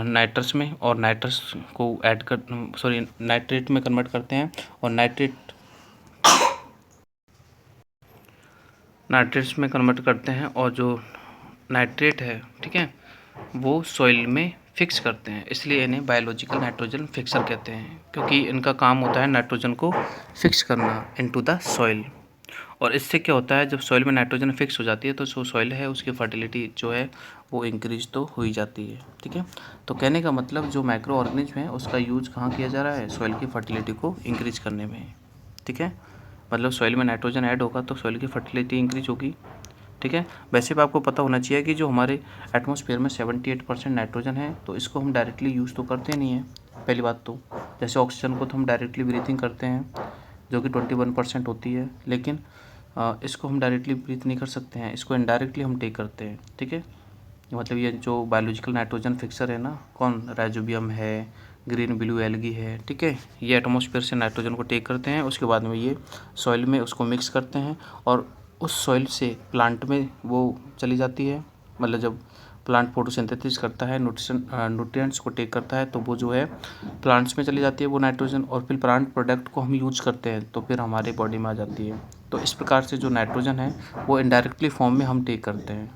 नाइट्रस में और नाइट्रस को ऐड कर नाइट्रेट में कन्वर्ट करते हैं और नाइट्रेट्स में कन्वर्ट करते हैं और जो नाइट्रेट है, ठीक है, वो सॉइल में फिक्स करते हैं, इसलिए इन्हें बायोलॉजिकल नाइट्रोजन फिक्सर कहते हैं, क्योंकि इनका काम होता है नाइट्रोजन को फिक्स करना इनटू द सॉइल। और इससे क्या होता है जब सॉइल में नाइट्रोजन फिक्स हो जाती है तो जो सॉइल है उसकी फर्टिलिटी जो है वो इंक्रीज तो हो ही जाती है, ठीक है। तो कहने का मतलब जो माइक्रो ऑर्गेनिज्म है उसका यूज कहाँ किया जा रहा है, सॉइल की फर्टिलिटी को इंक्रीज करने में, ठीक है। मतलब सॉइल में नाइट्रोजन ऐड होगा तो सॉइल की फर्टिलिटी इंक्रीज होगी, ठीक है। वैसे भी आपको पता होना चाहिए कि जो हमारे एटमॉस्फेयर में 78% नाइट्रोजन है तो इसको हम डायरेक्टली यूज़ तो करते नहीं हैं, पहली बात तो। जैसे ऑक्सीजन को तो हम डायरेक्टली ब्रीथिंग करते हैं जो कि 21% होती है, लेकिन इसको हम डायरेक्टली ब्रीथ नहीं कर सकते हैं, इसको इनडायरेक्टली हम टेक करते हैं, ठीक है। मतलब ये जो बायोलॉजिकल नाइट्रोजन फिक्सर है ना, कौन, राइजोबियम है, ग्रीन ब्लू एल्गी है, ठीक है, ये एटमॉस्फेयर से नाइट्रोजन को टेक करते हैं, उसके बाद में ये सॉइल में उसको मिक्स करते हैं और उस सॉइल से प्लांट में वो चली जाती है। मतलब जब प्लांट फोटोसिंथेसिस करता है न्यूट्रिएंट्स को टेक करता है तो वो जो है प्लांट्स में चली जाती है वो नाइट्रोजन, और फिर प्लांट प्रोडक्ट को हम यूज करते हैं तो फिर हमारे बॉडी में आ जाती है। तो इस प्रकार से जो नाइट्रोजन है वो इनडायरेक्टली फॉर्म में हम टेक करते हैं।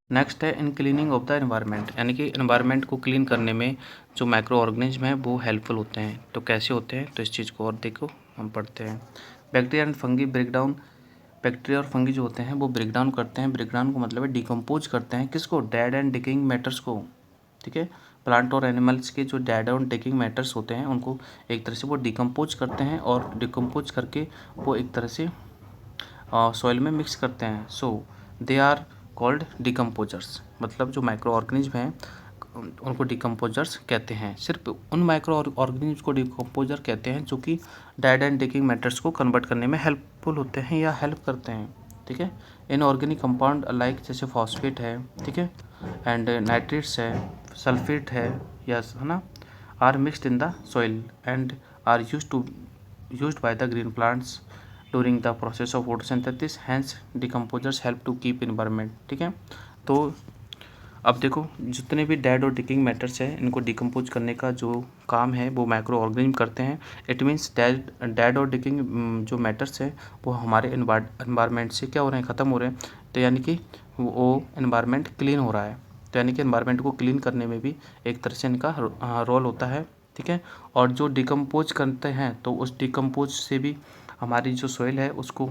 नेक्स्ट है इन क्लीनिंग ऑफ द एनवायरनमेंट, यानी कि एनवायरनमेंट को क्लीन करने में जो माइक्रो ऑर्गेनिज्म हैं वो हेल्पफुल होते हैं। तो कैसे होते हैं, तो इस चीज़ को और देखो हम पढ़ते हैं। Bacteria and fungi break down, bacteria और फंगी जो होते हैं वो ब्रेक डाउन करते हैं, ब्रेक डाउन को मतलब है डिकम्पोज करते हैं, किसको, डेड एंड डिकेइंग मैटर्स को, ठीक है। प्लांट और एनिमल्स के जो डेड और डिकेइंग मैटर्स होते हैं उनको एक तरह से वो डिकम्पोज करते हैं और डिकम्पोज करके वो एक तरह से सॉइल में मिक्स करते हैं। सो दे आर कॉल्ड डिकम्पोजर्स, मतलब जो माइक्रो ऑर्गेनिज्म हैं उनको डिकम्पोजर्स कहते हैं। सिर्फ उन माइक्रो ऑर्गेनिज्म को डिकम्पोजर कहते हैं जो कि डेड एंड डिकेइंग मैटर्स को कन्वर्ट करने में हेल्पफुल होते हैं या हेल्प करते हैं, ठीक है। इन ऑर्गेनिक कंपाउंड लाइक जैसे फॉस्फेट है, ठीक है, एंड नाइट्रेट्स है, सल्फेट है, यस है ना, are mixed in the soil and are used by the green plants during the process of photosynthesis, hence decomposers help to keep environment, ठीक है। तो अब देखो जितने भी डेड और डिकिंग मैटर्स हैं इनको डिकम्पोज करने का जो काम है वो माइक्रो ऑर्गेनिज्म करते हैं। इट मीन्स डेड और डिकिंग जो मैटर्स है वो हमारे एनवायरनमेंट से क्या हो रहे हैं, ख़त्म हो रहे हैं, तो यानी कि वो एनवायरनमेंट क्लीन हो रहा है। तो यानी कि एनवायरनमेंट को क्लीन करने में भी एक तरह से इनका रोल होता है, ठीक है। और जो डिकम्पोज करते हैं तो उस डिकम्पोज से भी हमारी जो सॉइल है उसको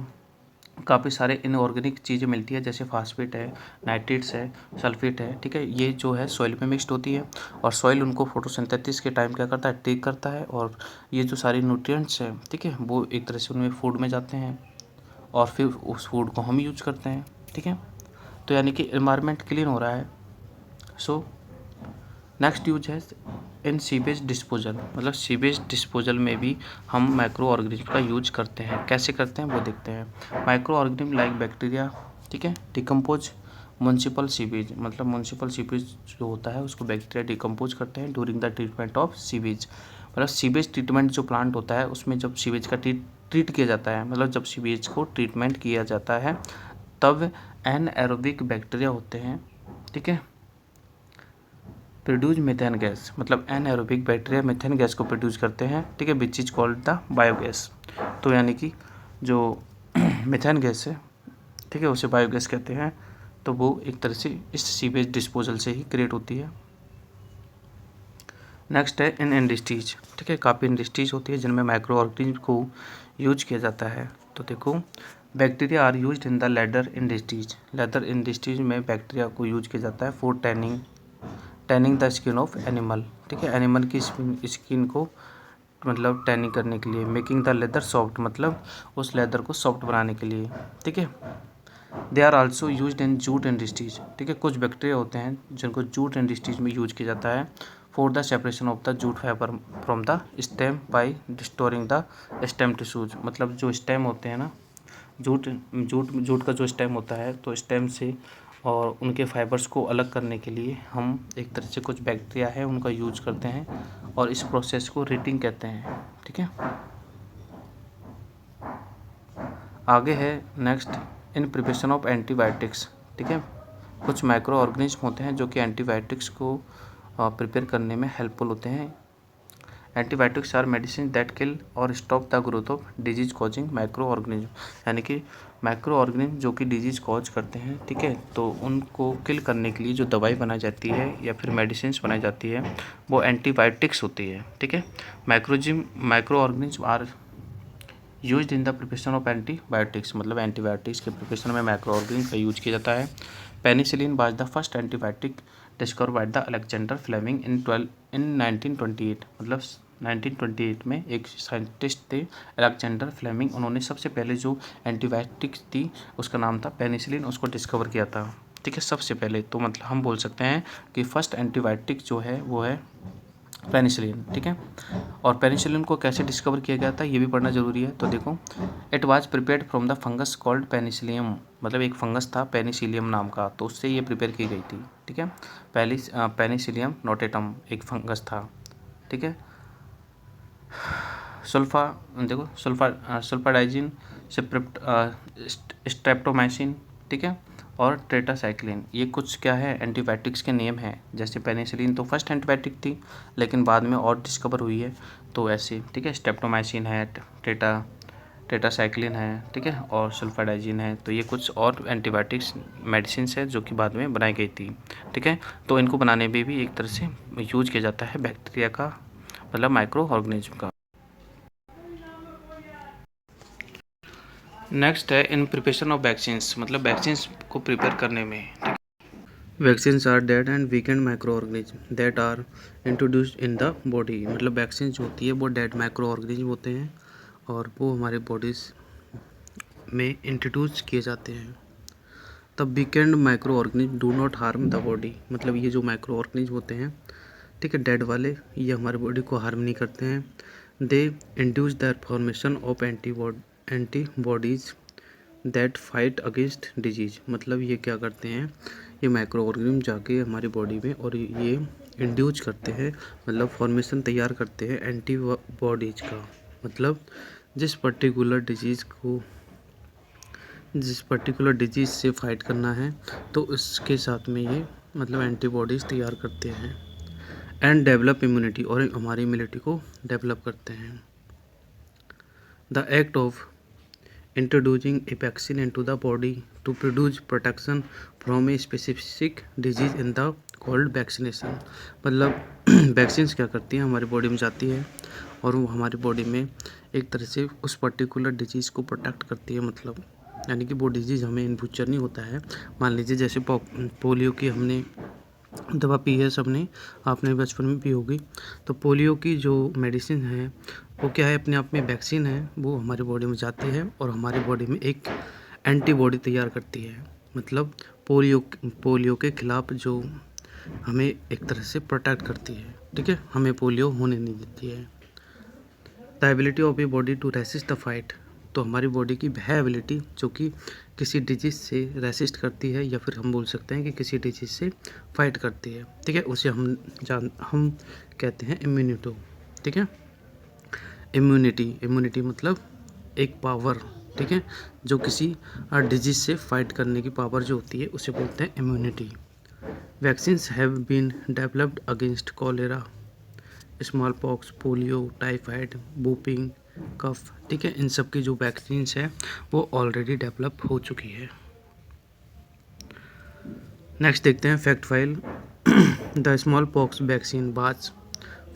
काफ़ी सारे इनऑर्गेनिक चीज़ें मिलती है, जैसे फास्फेट है, नाइट्रेट्स है, सल्फेट है, ठीक है। ये जो है सॉइल में मिक्स्ड होती है और सॉइल उनको फोटोसिंथेसिस के टाइम क्या करता है, टेक करता है, और ये जो सारी न्यूट्रिएंट्स हैं, ठीक है, वो एक तरह से उनमें फूड में जाते हैं और फिर उस फूड को हम यूज करते हैं, ठीक है। तो यानी कि एनवायरनमेंट क्लीन हो रहा है। सो नेक्स्ट यूज है इन सीवेज डिस्पोजल, मतलब सीवेज डिस्पोजल में भी हम माइक्रो ऑर्गेनिज्म का यूज करते हैं। कैसे करते हैं वो देखते हैं। माइक्रो ऑर्गेनिज्म लाइक बैक्टीरिया, ठीक है, डिकम्पोज म्युनिसिपल सीवेज, मतलब म्युनिसिपल सीवेज जो होता है उसको बैक्टीरिया डिकम्पोज करते हैं during the treatment of sewage. मतलब सीवेज ट्रीटमेंट जो प्लांट होता है उसमें जब सीवेज का ट्रीट किया जाता है, मतलब जब सीवेज को ट्रीटमेंट किया जाता है तब एनएरोबिक बैक्टीरिया होते हैं, ठीक है, प्रोड्यूस मीथेन गैस, मतलब एनएरोबिक बैक्टीरिया मीथेन गैस को प्रोड्यूस करते हैं, ठीक है, which is called the biogas. तो यानी कि जो मीथेन गैस है, ठीक है, उसे बायोगैस कहते हैं। तो वो एक तरह से इस सीवेज डिस्पोजल से ही क्रिएट होती है। नेक्स्ट है इन इंडस्ट्रीज, ठीक है, काफ़ी इंडस्ट्रीज होती है जिनमें माइक्रो ऑर्गेनिज्म को यूज किया जाता है। तो देखो, bacteria are used in the leather industries, leather industries में बैक्टीरिया को यूज किया जाता है for tanning the skin of animal, ठीक है, एनिमल की स्किन को मतलब टैनिंग करने के लिए। मेकिंग द लेदर सॉफ्ट, मतलब उस लेदर को सॉफ्ट बनाने के लिए, ठीक है। They are also used in jute industries, ठीक है, कुछ बैक्टीरिया होते हैं जिनको जूट इंडस्ट्रीज में यूज किया जाता है for the separation of the jute fibre from the stem by destroying the stem tissues, मतलब जो स्टेम होते हैं ना, जूट का जो स्टेम होता है, तो स्टेम से और उनके फाइबर्स को अलग करने के लिए हम एक तरह से कुछ बैक्टीरिया है उनका यूज करते हैं और इस प्रोसेस को रेटिंग कहते हैं, ठीक है। आगे है next in preparation of antibiotics, ठीक है, कुछ माइक्रो ऑर्गेनिज्म होते हैं जो कि एंटीबायोटिक्स को प्रिपेयर करने में हेल्पफुल होते हैं। Antibiotics are medicine that kill or stop the growth of disease causing micro organism, यानी कि माइक्रो ऑर्गेनिज्म जो कि डिजीज कॉज करते हैं, ठीक है, तो उनको किल करने के लिए जो दवाई बनाई जाती है या फिर मेडिसिन बनाई जाती है वो एंटीबायोटिक्स होती है, ठीक है। Micro organism are used in the preparation of antibiotics, मतलब एंटीबायोटिक्स के प्रिपरेशन में माइक्रो ऑर्गेनिज्म का यूज किया जाता है। Penicillin was the first antibiotic discover by the Alexander Fleming in 1928, मतलब 1928 में एक साइंटिस्ट थे अलेक्जेंडर फ्लेमिंग, उन्होंने सबसे पहले जो एंटीबायोटिक्स थी उसका नाम था पेनिसिलिन, उसको डिस्कवर किया था, ठीक है, सबसे पहले। तो मतलब हम बोल सकते हैं कि फर्स्ट एंटीबायोटिक जो है वो है पेनिसिलिन, ठीक है। और पेनिसिलिन को कैसे डिस्कवर किया गया था ये भी पढ़ना जरूरी है। तो देखो, it was prepared from the fungus called Penicillium, मतलब एक फंगस था पेनिसिलियम नाम का, तो उससे ये प्रिपेयर की गई थी, ठीक है। पेनिसिलियम नोटेटम एक फंगस था, ठीक है। सल्फाडाइजिन, स्ट्रेप्टोमाइसिन, ठीक है, और टेट्रासाइक्लिन, ये कुछ क्या है एंटीबायोटिक्स के नेम हैं। जैसे पेनिसिलिन तो फर्स्ट एंटीबायोटिक थी लेकिन बाद में और डिस्कवर हुई है, तो ऐसे, ठीक है, स्ट्रेप्टोमाइसिन है, टेट्रासाइक्लिन है, ठीक है, और सल्फाडाइजिन है। तो ये कुछ और एंटीबायोटिक्स मेडिसिन है जो कि बाद में बनाई गई थी, ठीक है। तो इनको बनाने में भी एक तरह से यूज किया जाता है बैक्टीरिया का, मतलब माइक्रो ऑर्गेनिज्म का। नेक्स्ट है इन प्रिपरेशन ऑफ वैक्सीन्स, मतलब वैक्सीन्स को प्रिपेयर करने में, vaccines are dead and weakened microorganism that are introduced in the body, मतलब वैक्सीन जो होती है वो डेड माइक्रो ऑर्गेनिज्म होते हैं और वो हमारे बॉडीज में इंट्रोड्यूस किए जाते हैं। तब weekend micro organism do not harm the body, मतलब ये जो माइक्रो ऑर्गेनिज्म होते हैं, ठीक है, डेड वाले, ये हमारे बॉडी को हार्म नहीं करते हैं। दे induce the formation of antibodies that fight against disease, मतलब ये क्या करते हैं, ये माइक्रो ऑर्गेनिज्म जाके हमारी बॉडी में और ये इंड्यूस करते हैं, मतलब फॉर्मेशन तैयार करते हैं एंटीबॉडीज का, मतलब जिस पर्टिकुलर डिजीज़ से फाइट करना है तो इसके साथ में ये मतलब एंटीबॉडीज़ तैयार करते हैं। एंड डेवलप इम्यूनिटी, और हमारी इम्यूनिटी को डेवलप करते हैं। The act of introducing a vaccine into the body to produce protection from a specific disease in the called vaccination, मतलब वैक्सीन्स क्या करती हैं, हमारी बॉडी में जाती है और वो हमारी बॉडी में एक तरह से उस पर्टिकुलर डिजीज़ को प्रोटेक्ट करती है, मतलब यानी कि वो डिजीज़ हमें इन फ्यूचर नहीं होता है। मान लीजिए जैसे पोलियो की हमने दवा पी है सबने, आपने बचपन में पी होगी, तो पोलियो की जो मेडिसिन है वो क्या है, अपने आप में वैक्सीन है, वो हमारे बॉडी में जाती है और हमारी बॉडी में एक एंटीबॉडी तैयार करती है। मतलब पोलियो के खिलाफ जो हमें एक तरह से प्रोटेक्ट करती है, ठीक है, हमें पोलियो होने नहीं देती है। The ability of a body to resist the fight, तो हमारी बॉडी की वह एबिलिटी जो कि किसी डिजीज़ से रेसिस्ट करती है, या फिर हम बोल सकते हैं कि किसी डिजीज़ से फाइट करती है, ठीक है, उसे हम कहते हैं इम्यूनिटी, ठीक है। इम्यूनिटी मतलब एक पावर, ठीक है, जो किसी डिजीज़ से फाइट करने की पावर जो होती है उसे बोलते हैं immunity. Vaccines have been developed against cholera, smallpox, polio, typhoid, whooping cough, ठीक है, इन सब की जो वैक्सीन्स है वो ऑलरेडी डेवलप हो चुकी है। नेक्स्ट देखते हैं fact file. The smallpox vaccine was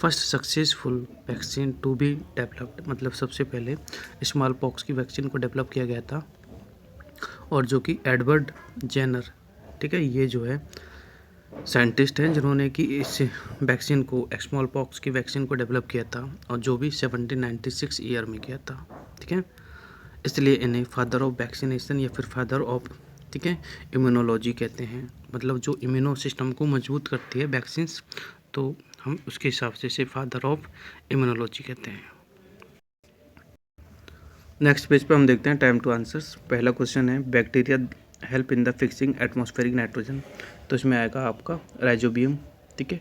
first successful vaccine to be developed, मतलब सबसे पहले स्मॉल पॉक्स की वैक्सीन को डेवलप किया गया था, और जो कि एडवर्ड जेनर, ठीक है, ये जो है साइंटिस्ट हैं जिन्होंने कि इस वैक्सीन को, स्मॉल पॉक्स की वैक्सीन को डेवलप किया था, और जो भी 1796 ईयर में किया था, ठीक है, इसलिए इन्हें फादर ऑफ वैक्सीनेशन या फिर फादर ऑफ, ठीक है, इम्यूनोलॉजी कहते हैं। मतलब जो इम्यूनो सिस्टम को मजबूत करती है वैक्सीन्स, तो हम उसके हिसाब से इसे फादर ऑफ इम्यूनोलॉजी कहते हैं। नेक्स्ट पेज पे हम देखते हैं टाइम टू आंसर्स। पहला क्वेश्चन है bacteria help in the fixing atmospheric nitrogen, तो इसमें आएगा आपका राइजोबियम, ठीक है,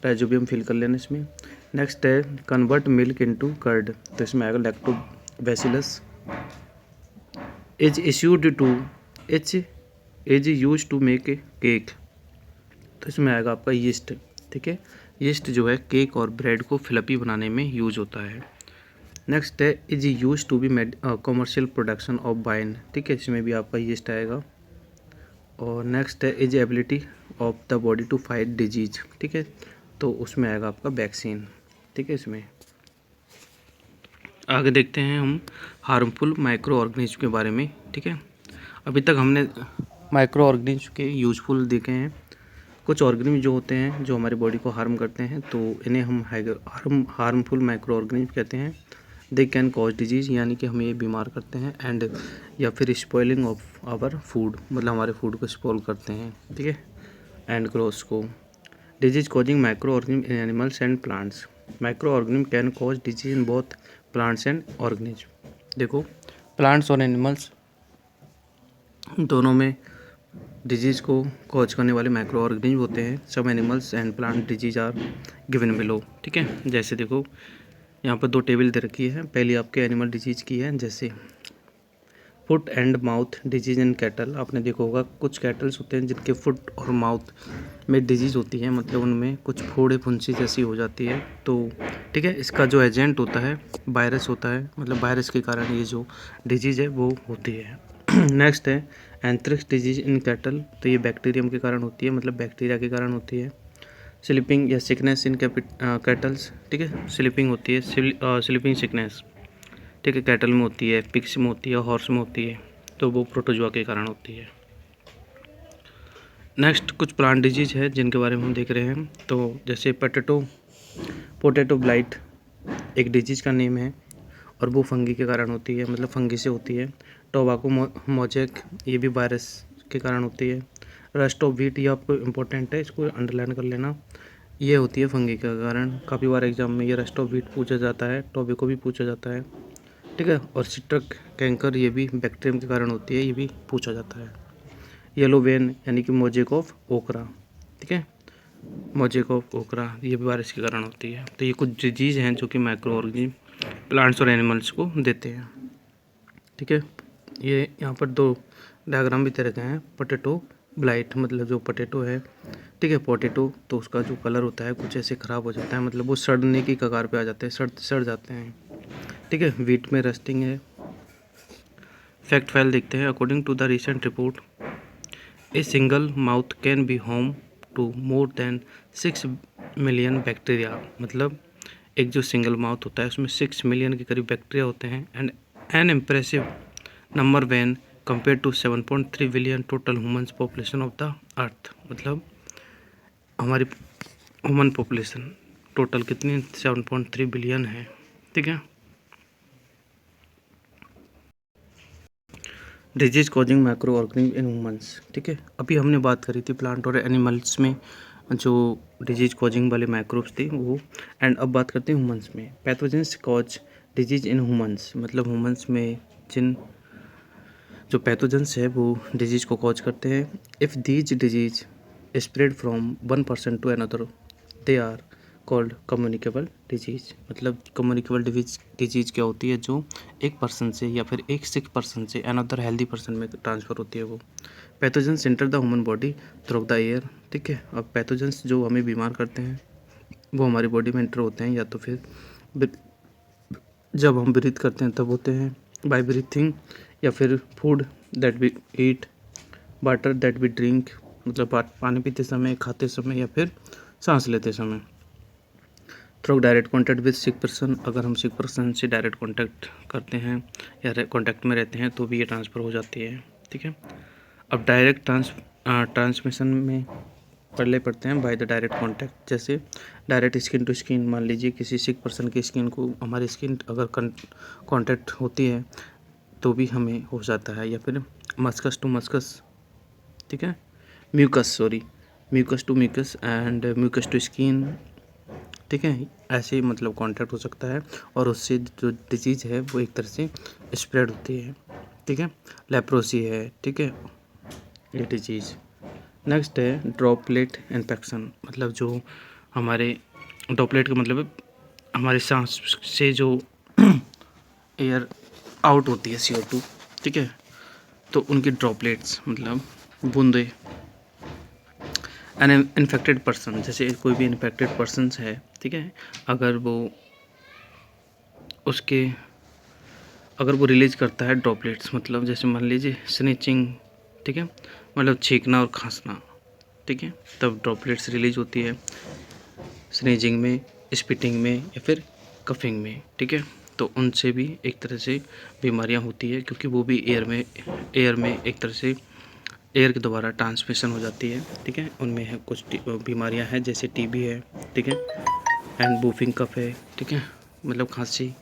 राइजोबियम फिल कर लेना इसमें। नेक्स्ट है कन्वर्ट मिल्क इनटू कर्ड, तो इसमें आएगा lactobacillus. Is used to make a cake, तो इसमें आएगा आपका यीस्ट, ठीक है, यीस्ट जो है केक और ब्रेड को फ्लफी बनाने में यूज होता है। नेक्स्ट है is use to be made commercial production of wine, ठीक है, इसमें भी आपका यीस्ट आएगा। और नेक्स्ट है is ability of the body to fight disease, ठीक है, तो उसमें आएगा आपका वैक्सीन, ठीक है। इसमें आगे देखते हैं हम हार्मफुल माइक्रो ऑर्गेनिज्म के बारे में, ठीक है। अभी तक हमने माइक्रो ऑर्गेनिज्म के यूजफुल देखे हैं। कुछ ऑर्गेनिज्म जो होते हैं जो हमारी बॉडी को हार्म करते हैं, तो इन्हें हम हार्मफुल माइक्रो ऑर्गेनिज्म कहते हैं। दे कैन कॉज डिजीज़, यानी कि हमें ये बीमार करते हैं, एंड या फिर स्पॉइलिंग ऑफ आवर फूड, मतलब हमारे फूड को स्पॉइल करते हैं, ठीक है, एंड ग्रोथ को। Disease causing micro organism in animals and plants, micro organism can cause disease in both plants and organism. देखो प्लांट्स और एनिमल्स दोनों में डिजीज़ को कॉज करने वाले माइक्रो ऑर्गेनिज्म होते हैं। सब animals and plant disease are given below, ठीक है। जैसे देखो यहाँ पर दो टेबल दे रखी है, पहली आपके एनिमल डिजीज़ की है, जैसे foot and mouth disease in cattle. आपने देखा होगा कुछ कैटल्स होते हैं जिनके फुट और माउथ में डिजीज़ होती है, मतलब उनमें कुछ फोड़े फुंसी जैसी हो जाती है, तो ठीक है, इसका जो एजेंट होता है वायरस होता है, मतलब वायरस के कारण ये जो डिजीज़ है वो होती है। नेक्स्ट है एंथ्रेक्स डिजीज इन कैटल, तो ये बैक्टीरियम के कारण होती है, मतलब बैक्टीरिया के कारण होती है। स्लीपिंग या सिकनेस इन कैटल्स, ठीक है, स्लीपिंग होती है, स्लीपिंग सिकनेस, ठीक है, कैटल में होती है, पिग्स में होती है, हॉर्स में होती है, तो वो प्रोटोजोआ के कारण होती है। नेक्स्ट कुछ प्लांट डिजीज है जिनके बारे में हम देख रहे हैं, तो जैसे पोटैटो ब्लाइट एक डिजीज का नेम है, और वो फंगी के कारण होती है, मतलब फंगी से होती है। टोबैको मोजैक, ये भी वायरस के कारण होती है। रस्ट ऑफ व्हीट, ये आपको इम्पोर्टेंट है, इसको अंडरलाइन कर लेना, ये होती है फंगी के कारण। काफ़ी बार एग्जाम में ये रस्ट ऑफ व्हीट पूछा जाता है, टोबैको भी पूछा जाता है, ठीक है। और सिट्रक कैंकर, ये भी बैक्टीरियम के कारण होती है, ये भी पूछा जाता है। येलो वेन यानी कि मोजैक ऑफ ओकरा, ठीक है, मोजैक ऑफ ओकरा, ये भी वायरस के कारण होती है। तो ये कुछ डिजीज़ हैं जो कि माइक्रो ऑर्गेनिज्म प्लांट्स और एनिमल्स को देते हैं, ठीक है। ये यहाँ पर दो डायग्राम भी दे रखे हैं। पोटैटो ब्लाइट, मतलब जो पोटैटो है, ठीक है, पोटैटो, तो उसका जो कलर होता है कुछ ऐसे ख़राब हो जाता है, मतलब वो सड़ने की कगार पे आ जाते हैं, सड़ जाते हैं, ठीक है। वीट में रस्टिंग है। फैक्ट फाइल देखते हैं। According to the recent report, a single mouth can be home to more than 6 million bacteria, मतलब एक जो सिंगल माउथ होता है उसमें 6 मिलियन के करीब बैक्टीरिया होते हैं। And an impressive number when compare to 7.3 billion total human population of the earth, मतलब हमारी ह्यूमन पॉपुलेशन टोटल कितनी 7.3 बिलियन है। ठीक है। Disease causing micro organism in humans. ठीक है, अभी हमने बात करी थी प्लांट और एनिमल्स में जो डिजीज कॉजिंग वाले माइक्रोब्स थे वो, एंड अब बात करते हैं ह्यूमंस में। Pathogens cause disease in humans, मतलब ह्यूमंस में जिन जो पैथोजेंस है वो डिजीज को कॉज करते हैं। If these disease spread from one person to another they are called communicable disease, मतलब कम्युनिकेबल डिजीज क्या होती है, जो एक पर्सन से या फिर एक सिक पर्सन से अनदर हेल्दी पर्सन में ट्रांसफ़र होती है वो। Pathogens enter the human body through the air. ठीक है, अब पैथोजेंस जो हमें बीमार करते हैं वो हमारी बॉडी में एंटर होते हैं या तो फिर जब हम ब्रीथ करते हैं तब होते हैं बाय ब्रीथिंग, या फिर food that we eat, water that we drink, मतलब पानी पीते समय, खाते समय, या फिर सांस लेते समय। Through direct contact with sick person, अगर हम सिक पर्सन से डायरेक्ट कॉन्टैक्ट करते हैं या कॉन्टैक्ट में रहते हैं तो भी ये ट्रांसफ़र हो जाती है। ठीक है, अब डायरेक्ट ट्रांसमिशन में पढ़ते हैं बाय द डायरेक्ट कॉन्टैक्ट, जैसे डायरेक्ट स्किन टू स्किन। मान लीजिए किसी सिक पर्सन की स्किन को हमारी स्किन अगर कॉन्टैक्ट होती है तो भी हमें हो जाता है, या फिर मस्कस टू मस्कस। ठीक है, mucus to mucus and mucus to skin. ठीक है, ऐसे मतलब कॉन्टैक्ट हो सकता है और उससे जो डिजीज़ है वो एक तरह से स्प्रेड होती है। ठीक है, लेप्रोसी है। ठीक है, ये डिजीज़। नेक्स्ट है ड्रॉपलेट इन्फेक्शन, मतलब जो हमारे ड्रॉपलेट का मतलब हमारे सांस से जो एयर आउट होती है CO2। ठीक है, तो उनकी ड्रॉपलेट्स मतलब बूंदे। एन इन्फेक्टेड पर्सन, जैसे कोई भी इन्फेक्टेड पर्सनस है, ठीक है, अगर वो रिलीज करता है ड्रॉपलेट्स, मतलब जैसे मान लीजिए स्नीचिंग, ठीक है, मतलब छींकना और खांसना, ठीक है, तब ड्रॉपलेट्स रिलीज होती है स्नीजिंग में, स्पिटिंग में या फिर कफिंग में। ठीक है, तो उनसे भी एक तरह से बीमारियां होती है, क्योंकि वो भी एयर में एक तरह से एयर के द्वारा ट्रांसमिशन हो जाती है। ठीक है, उनमें है कुछ बीमारियां हैं जैसे TB है, ठीक है, एंड बूफिंग कफ है, ठीक है, मतलब खांसी।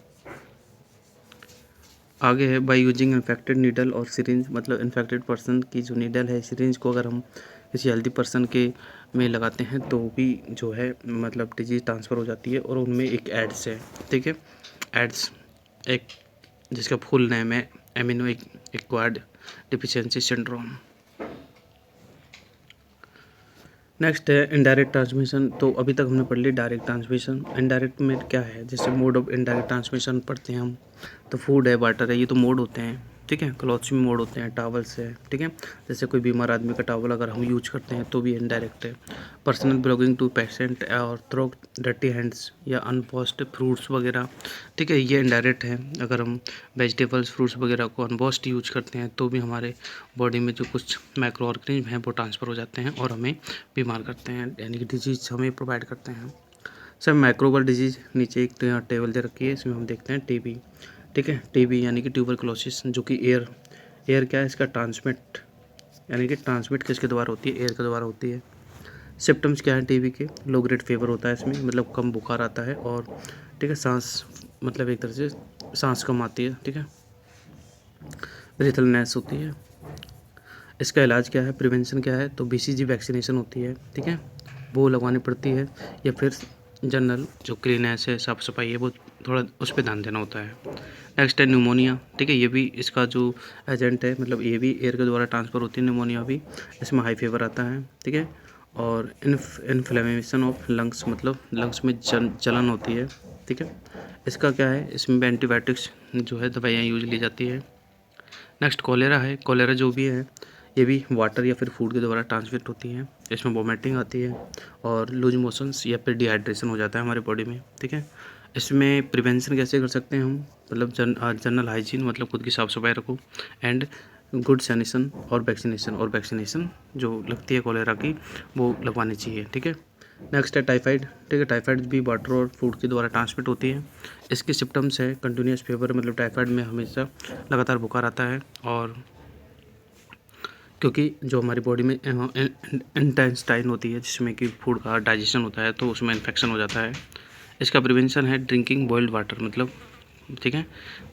आगे है बाय यूजिंग इन्फेक्टेड नीडल और सिरिंज, मतलब इन्फेक्टेड पर्सन की जो नीडल है, सिरिंज को अगर हम किसी हेल्दी पर्सन के में लगाते हैं तो भी जो है मतलब डिजीज़ ट्रांसफ़र हो जाती है। और उनमें एक एड्स है, ठीक है, एड्स एक जिसका फुल नेम है amino acquired deficiency syndrome. Next है इनडायरेक्ट ट्रांसमिशन। तो अभी तक हमने पढ़ ली डायरेक्ट ट्रांसमिशन। इनडायरेक्ट में क्या है, जैसे मोड ऑफ इनडायरेक्ट ट्रांसमिशन पढ़ते हैं हम, तो फूड है, वाटर है, ये तो मोड होते हैं। ठीक है, क्लॉथ्स में मोड होते हैं, टावल्स है, ठीक है, जैसे कोई बीमार आदमी का टावल अगर हम यूज करते हैं तो भी इनडायरेक्ट है। पर्सनल बिलोंगिंग टू पेशेंट और थ्रो डर्टी हैंड्स या अनवॉश्ड फ्रूट्स वगैरह, ठीक है, ये इनडायरेक्ट है। अगर हम वेजिटेबल्स फ्रूट्स वगैरह को अनवॉश्ड यूज करते हैं तो भी हमारे बॉडी में जो कुछ माइक्रो ऑर्गेनिज्म हैं वो ट्रांसफ़र हो जाते हैं और हमें बीमार करते हैं, यानी कि डिजीज़ हमें प्रोवाइड करते हैं। सब माइक्रोबल डिजीज़, नीचे एक टेबल दे रखी है, इसमें हम देखते हैं TB। ठीक है, TB यानी कि ट्यूबरकुलोसिस, जो कि एयर क्या है इसका ट्रांसमिट, यानी कि ट्रांसमिट किसके द्वारा होती है, एयर के द्वारा होती है। सिम्टम्स क्या है TB के, लो ग्रेड फीवर होता है इसमें, मतलब कम बुखार आता है, और ठीक है सांस मतलब एक तरह से सांस कम आती है, ठीक है, ब्रीथलनेस होती है। इसका इलाज क्या है, प्रिवेंशन क्या है, तो BCG वैक्सीनेशन होती है, ठीक है, वो लगवानी पड़ती है, या फिर जनरल जो क्लीनेस है, साफ़ सफाई है, वो थोड़ा उस पर ध्यान देना होता है। नेक्स्ट है न्यूमोनिया। ठीक है, ये भी इसका जो एजेंट है, मतलब ये भी एयर के द्वारा ट्रांसफ़र होती है न्यूमोनिया भी। इसमें हाई फीवर आता है, ठीक है, और इन्फ्लेमेशन ऑफ लंग्स, मतलब लंग्स में जलन होती है, ठीक है। इसका क्या है, इसमें एंटीबायोटिक्स जो है दवाइयाँ यूज ली जाती है। नेक्स्ट कॉलेरा है। कॉलेरा जो भी है ये भी वाटर या फिर फूड के द्वारा ट्रांसमिट होती है। इसमें वोमिटिंग आती है और लूज मोशंस या फिर डिहाइड्रेशन हो जाता है हमारे बॉडी में, ठीक है। इसमें प्रिवेंशन कैसे कर सकते हैं हम, मतलब जनरल हाइजीन, मतलब खुद की साफ़ सफाई रखो, एंड गुड सैनिटेशन और वैक्सीनेशन जो लगती है कॉलेरा की वो लगवानी चाहिए, ठीक है। नेक्स्ट है टाइफाइड। ठीक है, टाइफाइड भी वाटर और फूड के द्वारा ट्रांसमिट होती है। इसके सिम्टम्स है कंटिन्यूस फीवर, मतलब टाइफाइड में हमेशा लगातार बुखार आता है, और क्योंकि जो हमारी बॉडी में इंटेस्टाइन होती है जिसमें कि फूड का डाइजेशन होता है तो उसमें इन्फेक्शन हो जाता है। इसका प्रिवेंशन है ड्रिंकिंग बॉइल्ड वाटर, मतलब ठीक है,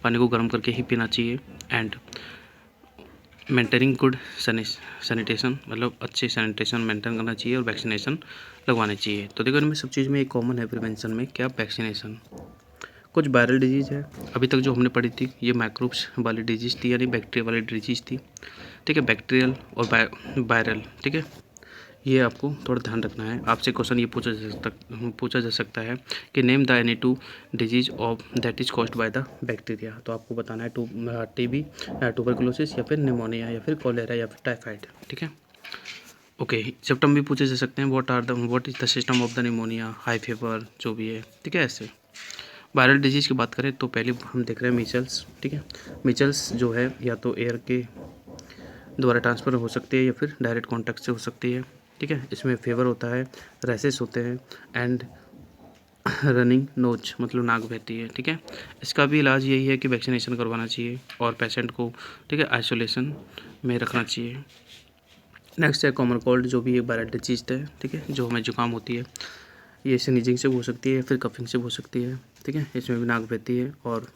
पानी को गर्म करके ही पीना चाहिए। एंड मेंटेनिंग गुड सैनिटेशन, मतलब अच्छे सैनिटेशन मेंटेन करना चाहिए और वैक्सीनेशन लगवाने चाहिए। तो देखो इनमें सब चीज़ में एक कॉमन है प्रिवेंशन में, क्या, वैक्सीनेशन। कुछ वायरल डिजीज़ है, अभी तक जो हमने पढ़ी थी ये माइक्रोब्स वाली डिजीज़ थी, यानी बैक्टीरिया वाली डिजीज़ थी, ठीक है, बैक्टीरियल और वायरल, ठीक है। ये आपको थोड़ा ध्यान रखना है। आपसे क्वेश्चन ये पूछा जा सकता है कि name the any two disease of that is caused by the bacteria. तो आपको बताना है टीबी, ट्यूबरकुलोसिस, या फिर निमोनिया, या फिर कॉलेरा, या फिर टाइफाइड, ठीक है। ओके, सिम्टम भी पूछे जा सकते हैं, what is the system of the pneumonia, high fever, जो भी है, ठीक है। ऐसे वायरल डिजीज़ की बात करें तो पहले हम देख रहे हैं मीजल्स, ठीक है। मीजल्स जो है या तो एयर के द्वारा ट्रांसफ़र हो सकती है या फिर डायरेक्ट कॉन्टैक्ट से हो सकती है, ठीक है। इसमें फीवर होता है, रैसेस होते हैं, एंड रनिंग नोज, मतलब नाक बहती है, ठीक है। इसका भी इलाज यही है कि वैक्सीनेशन करवाना चाहिए और पेशेंट को, ठीक है, आइसोलेशन में रखना चाहिए। नेक्स्ट है कॉमन कोल्ड, जो भी एक वायरल डिजीज है, ठीक है, जो हमें जुकाम होती है। ये स्नीजिंग से हो सकती है या फिर कफिंग से हो सकती है, ठीक है। इसमें भी नाक बहती है और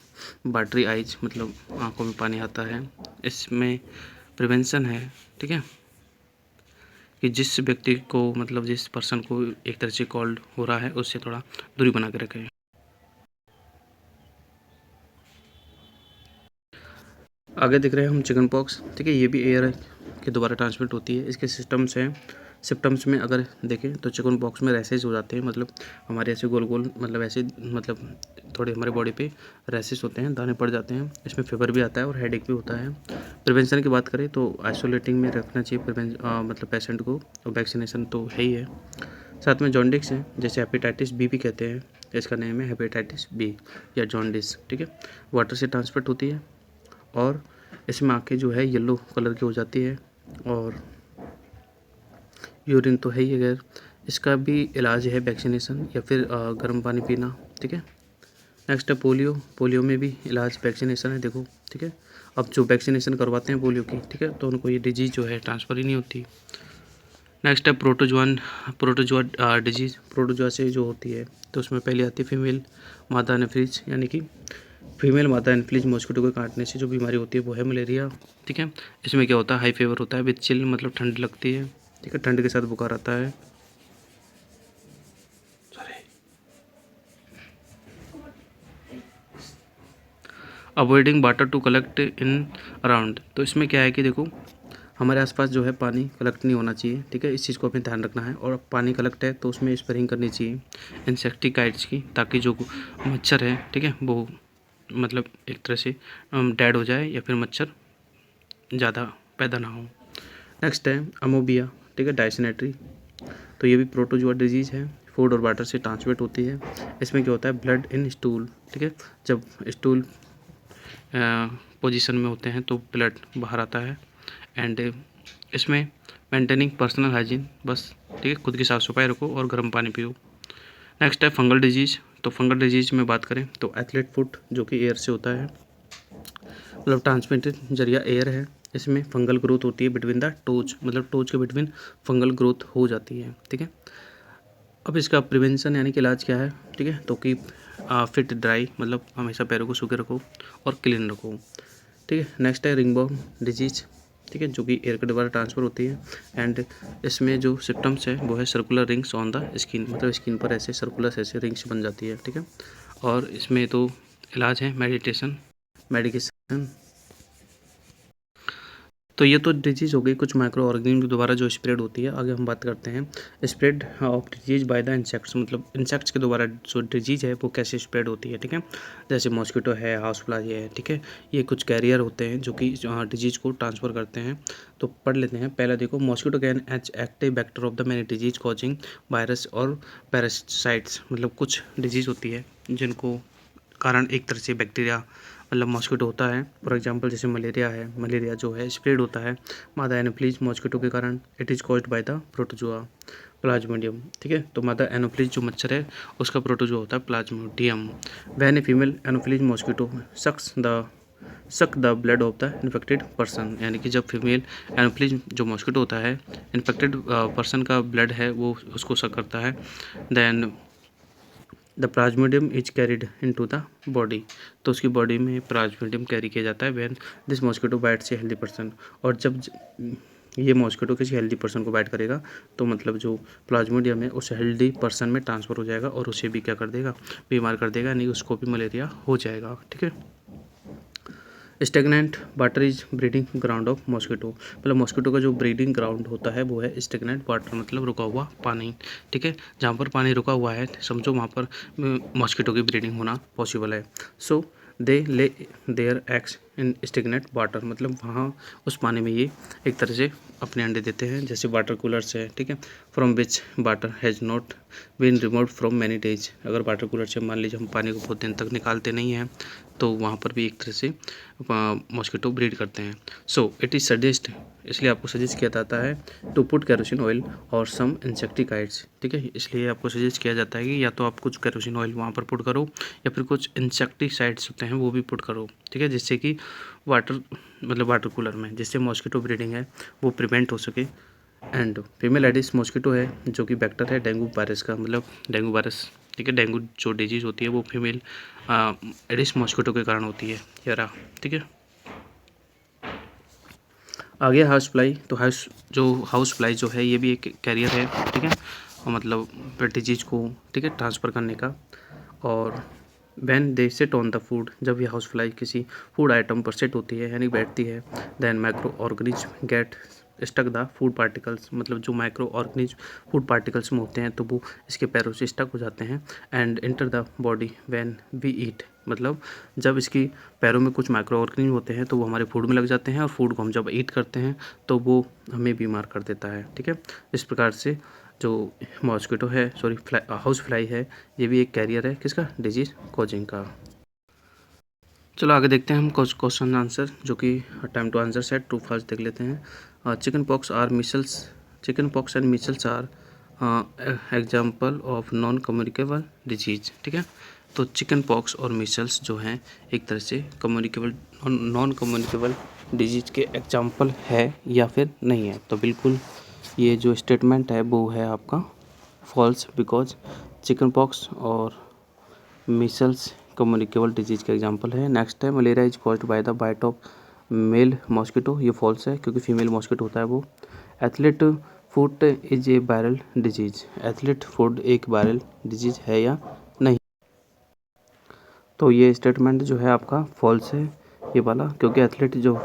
वाटरी आइज, मतलब आंखों में पानी आता है। इसमें प्रिवेंशन है, ठीक है, कि जिस व्यक्ति को, मतलब जिस पर्सन को एक तरह से कोल्ड हो रहा है उससे थोड़ा दूरी बना के रखें। आगे देख रहे हैं हम चिकन पॉक्स, ठीक है। ये भी एयर के द्वारा ट्रांसमिट होती है। इसके सिम्टम्स में अगर देखें तो चिकन पॉक्स में रैसेज हो जाते हैं, मतलब हमारे ऐसे गोल गोल, मतलब ऐसे, मतलब थोड़े हमारे बॉडी पे रैसेस होते हैं, दाने पड़ जाते हैं। इसमें फीवर भी आता है और हेडेक भी होता है। प्रिवेंशन की बात करें तो आइसोलेटिंग में रखना चाहिए मतलब पेशेंट को, और वैक्सीनेशन तो है ही है। साथ में जॉन्डिस है, जैसे हेपेटाइटिस बी भी कहते हैं, इसका नेम है हेपेटाइटिस बी या जॉन्डिस, ठीक है। वाटर से ट्रांसमिट होती है और इसमें आँखें जो है येलो कलर की हो जाती है, और यूरिन तो है ही अगर। इसका भी इलाज है वैक्सीनेशन या फिर गर्म पानी पीना, ठीक है। नेक्स्ट है पोलियो में भी इलाज वैक्सीनेशन है, देखो, ठीक है। अब जो वैक्सीनेशन करवाते हैं पोलियो की, ठीक है, तो उनको ये डिजीज़ जो है ट्रांसफ़र ही नहीं होती। नेक्स्ट है प्रोटोजुआ डिजीज़, प्रोटोजुआ से जो होती है तो उसमें पहले आती है फीमेल मादा एनोफिलीज, यानी कि फीमेल मादा एनोफिलीज मॉस्किटो के काटने से जो बीमारी होती है वो है मलेरिया, ठीक है। इसमें क्या होता है, हाई फीवर होता है विद चिल, मतलब ठंड लगती है, ठीक है, ठंड के साथ बुखार आता है। Avoiding water to collect in around, तो इसमें क्या है कि देखो हमारे आसपास जो है पानी कलेक्ट नहीं होना चाहिए, ठीक है, इस चीज़ को हमें ध्यान रखना है। और पानी कलेक्ट है तो उसमें स्प्रेइंग करनी चाहिए इंसेक्टिसाइड्स की, ताकि जो मच्छर है, ठीक है, वो मतलब एक तरह से डेड हो जाए या फिर मच्छर ज़्यादा पैदा ना हो। नेक्स्ट है अमोबिया, ठीक है, डायसेंट्री, तो ये भी प्रोटोजुआ डिजीज़ है, फूड और वाटर से ट्रांसमिट होती है। इसमें क्या होता है, ब्लड इन स्टूल, ठीक है, जब स्टूल पोजीशन में होते हैं तो ब्लड बाहर आता है। एंड इसमें मेंटेनिंग पर्सनल हाइजीन, बस, ठीक है, खुद की साफ़ सफाई रखो और गर्म पानी पियो। नेक्स्ट है फंगल डिजीज़, तो फंगल डिजीज़ में बात करें तो एथलीट फुट, जो कि एयर से होता है, मतलब ट्रांसमिटेड जरिया एयर है। इसमें फंगल ग्रोथ होती है बिटवीन द टोज, मतलब टोज के बिटवीन फंगल ग्रोथ हो जाती है, ठीक है। अब इसका प्रिवेंशन यानी कि इलाज क्या है, ठीक है, तो कि फिट ड्राई, मतलब हमेशा पैरों को सूखे रखो और क्लीन रखो, ठीक है। नेक्स्ट है रिंगबोर्न डिजीज़, ठीक है, जो कि एयर के द्वारा ट्रांसफ़र होती है। एंड इसमें जो सिम्टम्स है वो है circular rings on the skin, मतलब स्किन पर ऐसे सर्कुलर ऐसे रिंग्स बन जाती है, ठीक है। और इसमें तो इलाज है मेडिकेशन। तो ये तो डिजीज़ हो गई कुछ माइक्रो ऑर्गेनिज्म द्वारा जो स्प्रेड होती है। आगे हम बात करते हैं spread of disease by the insects, मतलब इंसेक्ट्स के द्वारा जो डिजीज़ है वो कैसे स्प्रेड होती है, ठीक है। जैसे मॉस्किटो है, हाउस फ्लाई है, ठीक है, ये कुछ कैरियर होते हैं जो कि डिजीज़ को ट्रांसफ़र करते हैं। तो पढ़ लेते हैं। पहला देखो, mosquito can H active vector of the many disease causing virus और पैरासाइट्स, मतलब कुछ डिजीज़ होती है जिनको कारण एक तरह से बैक्टीरिया, मतलब मॉस्किटो होता है। फॉर एग्जांपल जैसे मलेरिया है, मलेरिया जो है स्प्रेड होता है मादा एनोफिलीज मॉस्किटो के कारण, it is caused by the protozoa Plasmodium, ठीक है। तो मादा एनोफिलीज जो मच्छर है उसका प्रोटोजुआ होता है plasmodium. When a female anopheles mosquito sucks the suck the blood of the infected person, यानी कि जब फीमेल एनोफिलीज जो मॉस्किटो होता है इन्फेक्टेड पर्सन का ब्लड है वो उसको सक करता है। Then the plasmodium is carried into the body, तो उसकी बॉडी में प्लाज्मोडियम कैरी किया जाता है when this mosquito bites a healthy person, और जब ये मॉस्किटो किसी हेल्दी पर्सन को बाइट करेगा तो मतलब जो प्लाज्मोडियम है उस हेल्दी पर्सन में ट्रांसफ़र हो जाएगा और उसे भी क्या कर देगा, बीमार कर देगा, यानी उसको भी मलेरिया हो जाएगा। ठीक है। Stagnant water is breeding ground of mosquito, मतलब मॉस्किटो का जो ब्रीडिंग ग्राउंड होता है वो है स्टेगनेंट वाटर, मतलब रुका हुआ पानी। ठीक है, जहाँ पर पानी रुका हुआ है समझो वहाँ पर मॉस्किटो की ब्रीडिंग होना पॉसिबल है। So they lay their eggs in stagnant water, मतलब वहाँ उस पानी में ये एक तरह से अपने अंडे देते हैं, जैसे वाटर कूलर से। ठीक है, from which water has not been removed from many days, अगर वाटर कूलर से मान लीजिए हम पानी को बहुत दिन तक निकालते नहीं हैं तो वहाँ पर भी एक तरह से मॉस्किटो ब्रीड करते हैं। सो इट इज़ सजेस्ट, इसलिए आपको सजेस्ट किया जाता है टू पुट केरोसिन ऑयल और सम इंसेक्टिसाइड्स। ठीक है, इसलिए आपको सजेस्ट किया जाता है कि या तो आप कुछ केरोसिन ऑयल वहाँ पर पुट करो या फिर कुछ इंसेक्टिसाइड्स होते हैं वो भी पुट करो। ठीक है, जिससे कि वाटर कूलर में, जिससे मॉस्किटो ब्रीडिंग है वो प्रिवेंट हो सके। एंड फीमेल एडिस मॉस्किटो है जो कि वेक्टर है डेंगू वायरस का, मतलब डेंगू वायरस। ठीक है, डेंगू जो डिजीज़ होती है वो फीमेल एडिस मॉस्किटो के कारण होती है ये रहा। ठीक है, आगे हाउस फ्लाई, तो हाउस फ्लाई जो है ये भी एक कैरियर है। ठीक है, और मतलब डिजीज को ठीक है ट्रांसफ़र करने का। और when they set on the food, जब ये हाउस फ्लाई किसी फूड आइटम पर सेट होती है यानी बैठती है, then micro organism get stuck the food particles, मतलब जो माइक्रो ऑर्गेनिज्म फूड पार्टिकल्स में होते हैं तो वो इसके पैरों से स्टक हो जाते हैं। And enter the body when we eat, मतलब जब इसकी पैरों में कुछ माइक्रो ऑर्गेनिज्म होते हैं तो वो हमारे फूड में लग जाते हैं और फूड को हम जब ईट करते हैं तो वो हमें बीमार कर देता है। ठीक है, इस प्रकार से जो मॉस्किटो है हाउस फ्लाई है ये भी एक कैरियर है किसका, डिजीज कॉजिंग का। चलो आगे देखते हैं हम क्वेश्चन आंसर, जो कि time to answer set true false देख लेते हैं। Chicken pox and measles are example of non communicable disease. ठीक है, तो चिकन पॉक्स और मिसल्स जो हैं एक तरह से नॉन कम्युनिकेबल डिजीज के एग्जाम्पल है या फिर नहीं है, तो बिल्कुल ये जो स्टेटमेंट है वो है आपका फॉल्स, बिकॉज चिकन पॉक्स और मिसल्स कम्युनिकेबल डिजीज का एग्जांपल है। नेक्स्ट है malaria is caused by the bite of male mosquito, ये फॉल्स है क्योंकि फीमेल मॉस्किटो होता है वो। Athlete foot is a viral disease, athlete foot एक वायरल डिजीज है या नहीं, तो ये स्टेटमेंट जो है आपका फॉल्स है ये वाला, क्योंकि एथलीट जो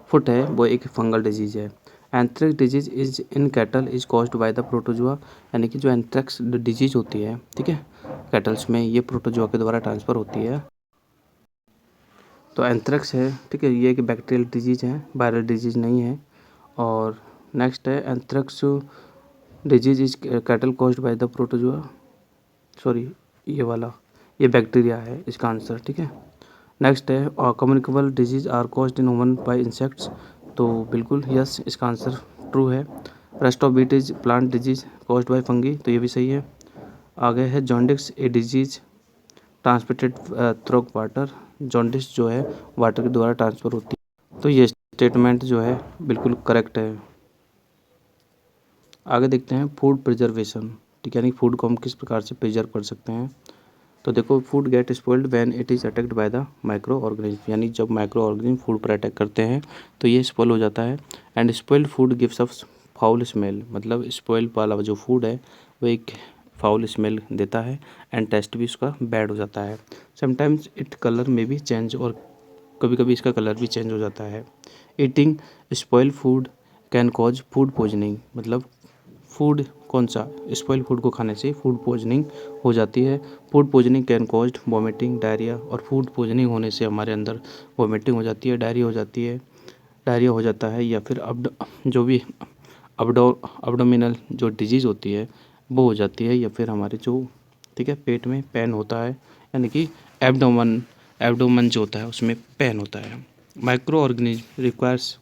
फुट है वो एक फंगल डिजीज है। Anthrax disease is in cattle is caused by the protozoa, यानी कि जो एंथ्रेक्स डिजीज होती है ठीक है कैटल्स में, ये प्रोटोजुआ के द्वारा ट्रांसफ़र होती है। तो एंथ्रेक्स है ठीक है, ये एक बैक्टीरियल डिजीज है, वायरल डिजीज नहीं है। और नेक्स्ट है anthrax disease is cattle caused by the protozoa, sorry ये वाला ये बैक्टीरिया है इसका आंसर। ठीक है, नेक्स्ट है communicable disease are caused in human by insects, तो बिल्कुल यस इसका आंसर ट्रू है। Rust of wheat is plant disease caused by fungi, तो ये भी सही है। आगे है jaundice a disease transmitted through water, jaundice जो है वाटर के द्वारा ट्रांसफ़र होती है, तो ये स्टेटमेंट जो है बिल्कुल करेक्ट है। आगे देखते हैं फूड प्रिजर्वेशन, ठीक है, यानी फूड को हम किस प्रकार से प्रिजर्व कर सकते हैं। तो देखो food gate spoiled when it is attacked by the micro organism, यानी जब माइक्रो ऑर्गेनिज्म फूड पर अटैक करते हैं तो ये स्पॉइल हो जाता है। And spoiled food gives us foul smell, मतलब स्पॉइल वाला जो फूड है वो एक फाउल स्मेल देता है एंड टेस्ट भी उसका बैड हो जाता है। समटाइम्स इट कलर में भी चेंज, और कभी कभी इसका कलर भी चेंज हो जाता है। Eating spoil food can cause food poisoning, मतलब फूड कौन सा, स्पॉइल फूड को खाने से फूड पॉइजनिंग हो जाती है। Food poisoning can cause vomiting diarrhoea, और फूड पॉइजनिंग होने से हमारे अंदर वॉमिटिंग हो जाती है, डायरिया हो जाती है, डायरिया हो जाता है, या फिर जो भी अब्डोमिनल जो डिजीज़ होती है वो हो जाती है, या फिर हमारे जो ठीक है पेट में पेन होता है, यानी कि एब्डोमन जो होता है उसमें पेन होता है। Micro organism requires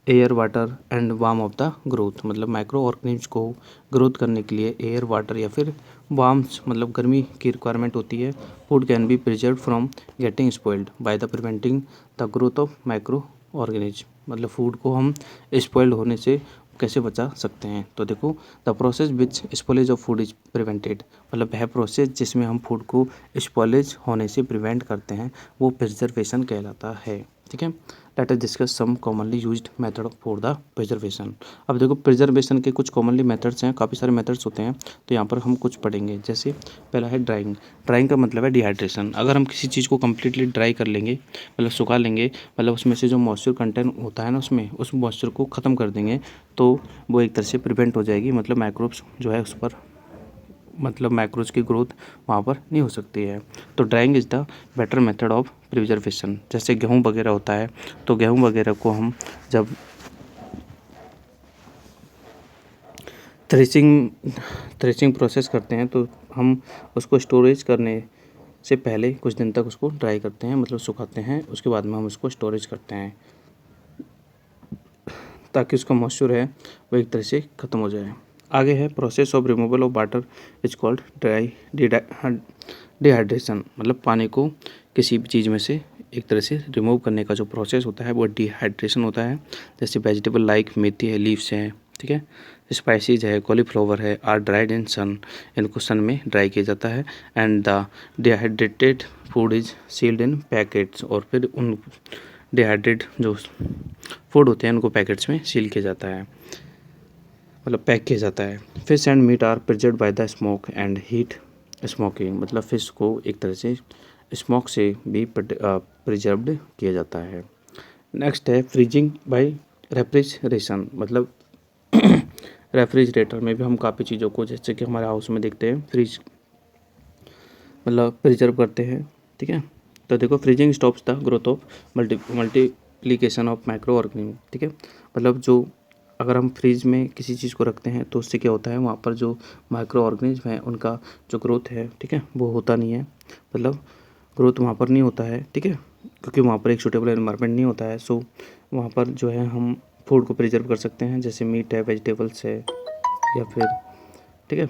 air water and warm of the growth, मतलब माइक्रो ऑर्गेनिज्म को ग्रोथ करने के लिए एयर वाटर या फिर वार्म्स मतलब गर्मी की रिक्वायरमेंट होती है। Food can be preserve from getting spoiled by the preventing the growth of micro organism. मतलब फूड को हम स्पॉइल्ड होने से कैसे बचा सकते हैं। तो देखो, the process which spoilage of food is prevented, मतलब वह प्रोसेस जिसमें हम फूड को स्पॉइलेज होने से प्रिवेंट करते हैं वो प्रिजर्वेशन कहलाता है। ठीक है, let us discuss some commonly used method for the preservation. अब देखो, प्रिजर्वेशन के कुछ कॉमनली मेथड्स हैं, काफ़ी सारे मेथड्स होते हैं, तो यहाँ पर हम कुछ पढ़ेंगे। जैसे पहला है ड्राइंग। ड्राइंग का मतलब है डिहाइड्रेशन। अगर हम किसी चीज़ को कम्प्लीटली ड्राई कर लेंगे, मतलब सुखा लेंगे, मतलब उसमें से जो मॉइस्चर कंटेंट होता है ना उसमें, उस मॉइस्चर को ख़त्म कर देंगे, तो वो एक तरह से प्रिवेंट हो जाएगी। मतलब माइक्रोब्स जो है उस पर, मतलब माइक्रोज की ग्रोथ वहाँ पर नहीं हो सकती है। तो drawing is the better method of preservation. जैसे गेहूँ वगैरह होता है, तो गेहूँ वगैरह को हम जब थ्रेशिंग प्रोसेस करते हैं तो हम उसको स्टोरेज करने से पहले कुछ दिन तक उसको ड्राई करते हैं, मतलब सुखाते हैं, उसके बाद में हम उसको स्टोरेज करते हैं ताकि उसका मॉइस्चर है वो एक तरह से ख़त्म हो जाए। आगे है process of removal of water is called dehydration. मतलब पानी को किसी भी चीज़ में से एक तरह से रिमूव करने का जो प्रोसेस होता है वो डिहाइड्रेशन होता है। जैसे वेजिटेबल लाइक मेथी है, लीव्स हैं, ठीक है, स्पाइसीज है, कॉलीफ्लावर है, आर ड्राइड इन सन, इनको सन में ड्राई किया जाता है। And the dehydrated food is sealed in packets, और फिर उन डिहाइड्रेट जो फूड होते हैं उनको पैकेट्स में सील किया जाता है, मतलब पैक किया जाता है। Fish and meat are preserved by the smoke and heat smoking. मतलब फ़िश को एक तरह से स्मोक से भी प्रिजर्व्ड किया जाता है। नेक्स्ट है फ्रीजिंग बाय रेफ्रिजरेशन। मतलब रेफ्रिजरेटर में भी हम काफ़ी चीज़ों को, जैसे कि हमारे हाउस में देखते हैं, फ्रिज मतलब प्रिजर्व करते हैं। ठीक है, तो देखो, freezing stops the growth of multiplication of micro organism. ठीक है, मतलब जो अगर हम फ्रीज में किसी चीज़ को रखते हैं तो उससे क्या होता है, वहाँ पर जो माइक्रो ऑर्गेनिज्म है उनका जो ग्रोथ है, ठीक है, वो होता नहीं है, मतलब ग्रोथ वहाँ पर नहीं होता है। ठीक है, क्योंकि वहाँ पर एक सूटेबल एनवायरनमेंट नहीं होता है। सो वहाँ पर जो है हम फूड को प्रिजर्व कर सकते हैं, जैसे मीट है, वेजिटेबल्स है, या फिर ठीक है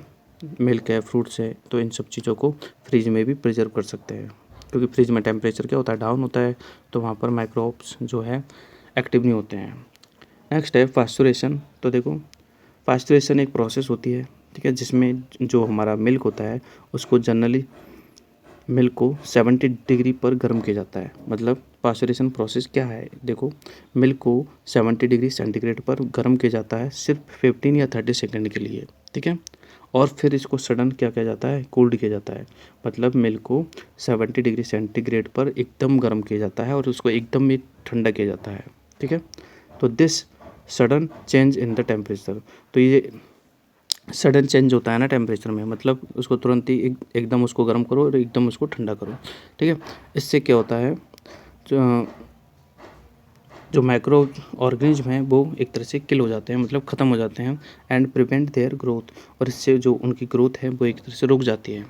मिल्क है, फ्रूट्स है, तो इन सब चीज़ों को फ्रिज में भी प्रिजर्व कर सकते हैं। क्योंकि फ्रिज में टेम्परेचर क्या होता है, डाउन होता है, तो वहाँ पर माइक्रोब्स जो है एक्टिव नहीं होते हैं। नेक्स्ट है पास्चुरेशन। तो देखो, पास्चुरेशन एक प्रोसेस होती है, ठीक है, जिसमें जो हमारा मिल्क होता है उसको जनरली मिल्क को 70 डिग्री पर गर्म किया जाता है। मतलब पास्चुरेशन प्रोसेस क्या है, देखो, मिल्क को 70 डिग्री सेंटीग्रेड पर गर्म किया जाता है सिर्फ 15 या 30 सेकेंड के लिए। ठीक है, और फिर इसको सडन क्या किया जाता है, कोल्ड किया जाता है। मतलब मिल्क को 70 डिग्री सेंटीग्रेड पर एकदम गर्म किया जाता है और उसको एकदम ही ठंडा किया जाता है। ठीक है, तो this sudden change in the temperature, तो ये सडन चेंज होता है ना टेम्परेचर में, मतलब उसको तुरंत ही एकदम उसको गर्म करो और एकदम उसको ठंडा करो। ठीक है, इससे क्या होता है, जो माइक्रो ऑर्गेनिज्म हैं वो एक तरह से किल हो जाते हैं, मतलब ख़त्म हो जाते हैं। एंड प्रिवेंट देयर ग्रोथ, और इससे जो उनकी ग्रोथ है वो एक तरह से रुक जाती है।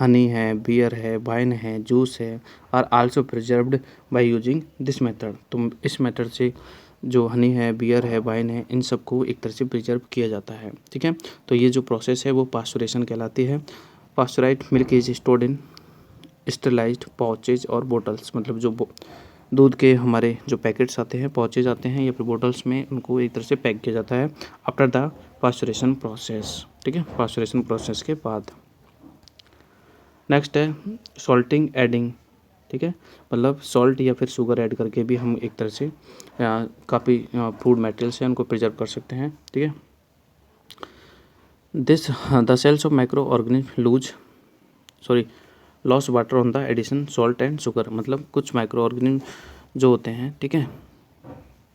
हनी है, बियर है, वाइन है, जूस है, are also preserved by using this method. तो इस मेथड से जो हनी है, बियर है, वाइन है, इन सब को एक तरह से प्रिजर्व किया जाता है। ठीक है, तो ये जो प्रोसेस है वो पास्चुरेशन कहलाती है। Pasteurised milk is stored in sterilised pouches और बोटल्स। मतलब जो दूध के हमारे जो पैकेट्स आते हैं, पाउचेज आते हैं या फिर बोटल्स में, उनको एक तरह से पैक किया जाता है आफ्टर द पास्चुरेशन प्रोसेस। ठीक है, पास्चुरेशन प्रोसेस के बाद। नेक्स्ट है सॉल्टिंग एडिंग। ठीक है, मतलब सॉल्ट या फिर शुगर ऐड करके भी हम एक तरह से काफ़ी फूड मटेरियल्स हैं उनको प्रिजर्व कर सकते हैं। ठीक है, this the cells of micro organism loss water on the addition salt and sugar. मतलब कुछ माइक्रो ऑर्गेनिज्म जो होते हैं, ठीक है,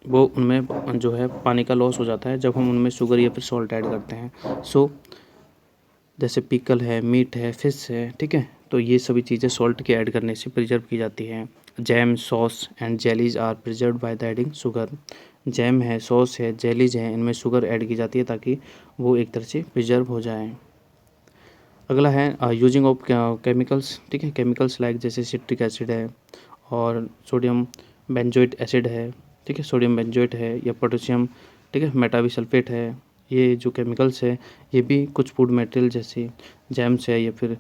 वो उनमें जो है पानी का लॉस हो जाता है जब हम उनमें शुगर या फिर सॉल्ट ऐड करते हैं। सो जैसे पिकल है, मीट है, फिश है, ठीक है, तो ये सभी चीज़ें सॉल्ट के ऐड करने से प्रिजर्व की जाती हैं। Jam, sauce and jellies are preserve by the adding sugar. Jam है, सॉस है, जेलीज है, इनमें शुगर ऐड की जाती है ताकि वो एक तरह से प्रिजर्व हो जाए। अगला है यूजिंग ऑफ केमिकल्स। ठीक है, केमिकल्स लाइक जैसे सिट्रिक एसिड है और सोडियम बेंजोएट एसिड है। ठीक है, सोडियम बेंजोएट है या पोटेशियम, ठीक है, मेटाबी सल्फेट है, ये जो केमिकल्स है ये भी कुछ फूड मटेरियल जैसे जैम्स है या फिर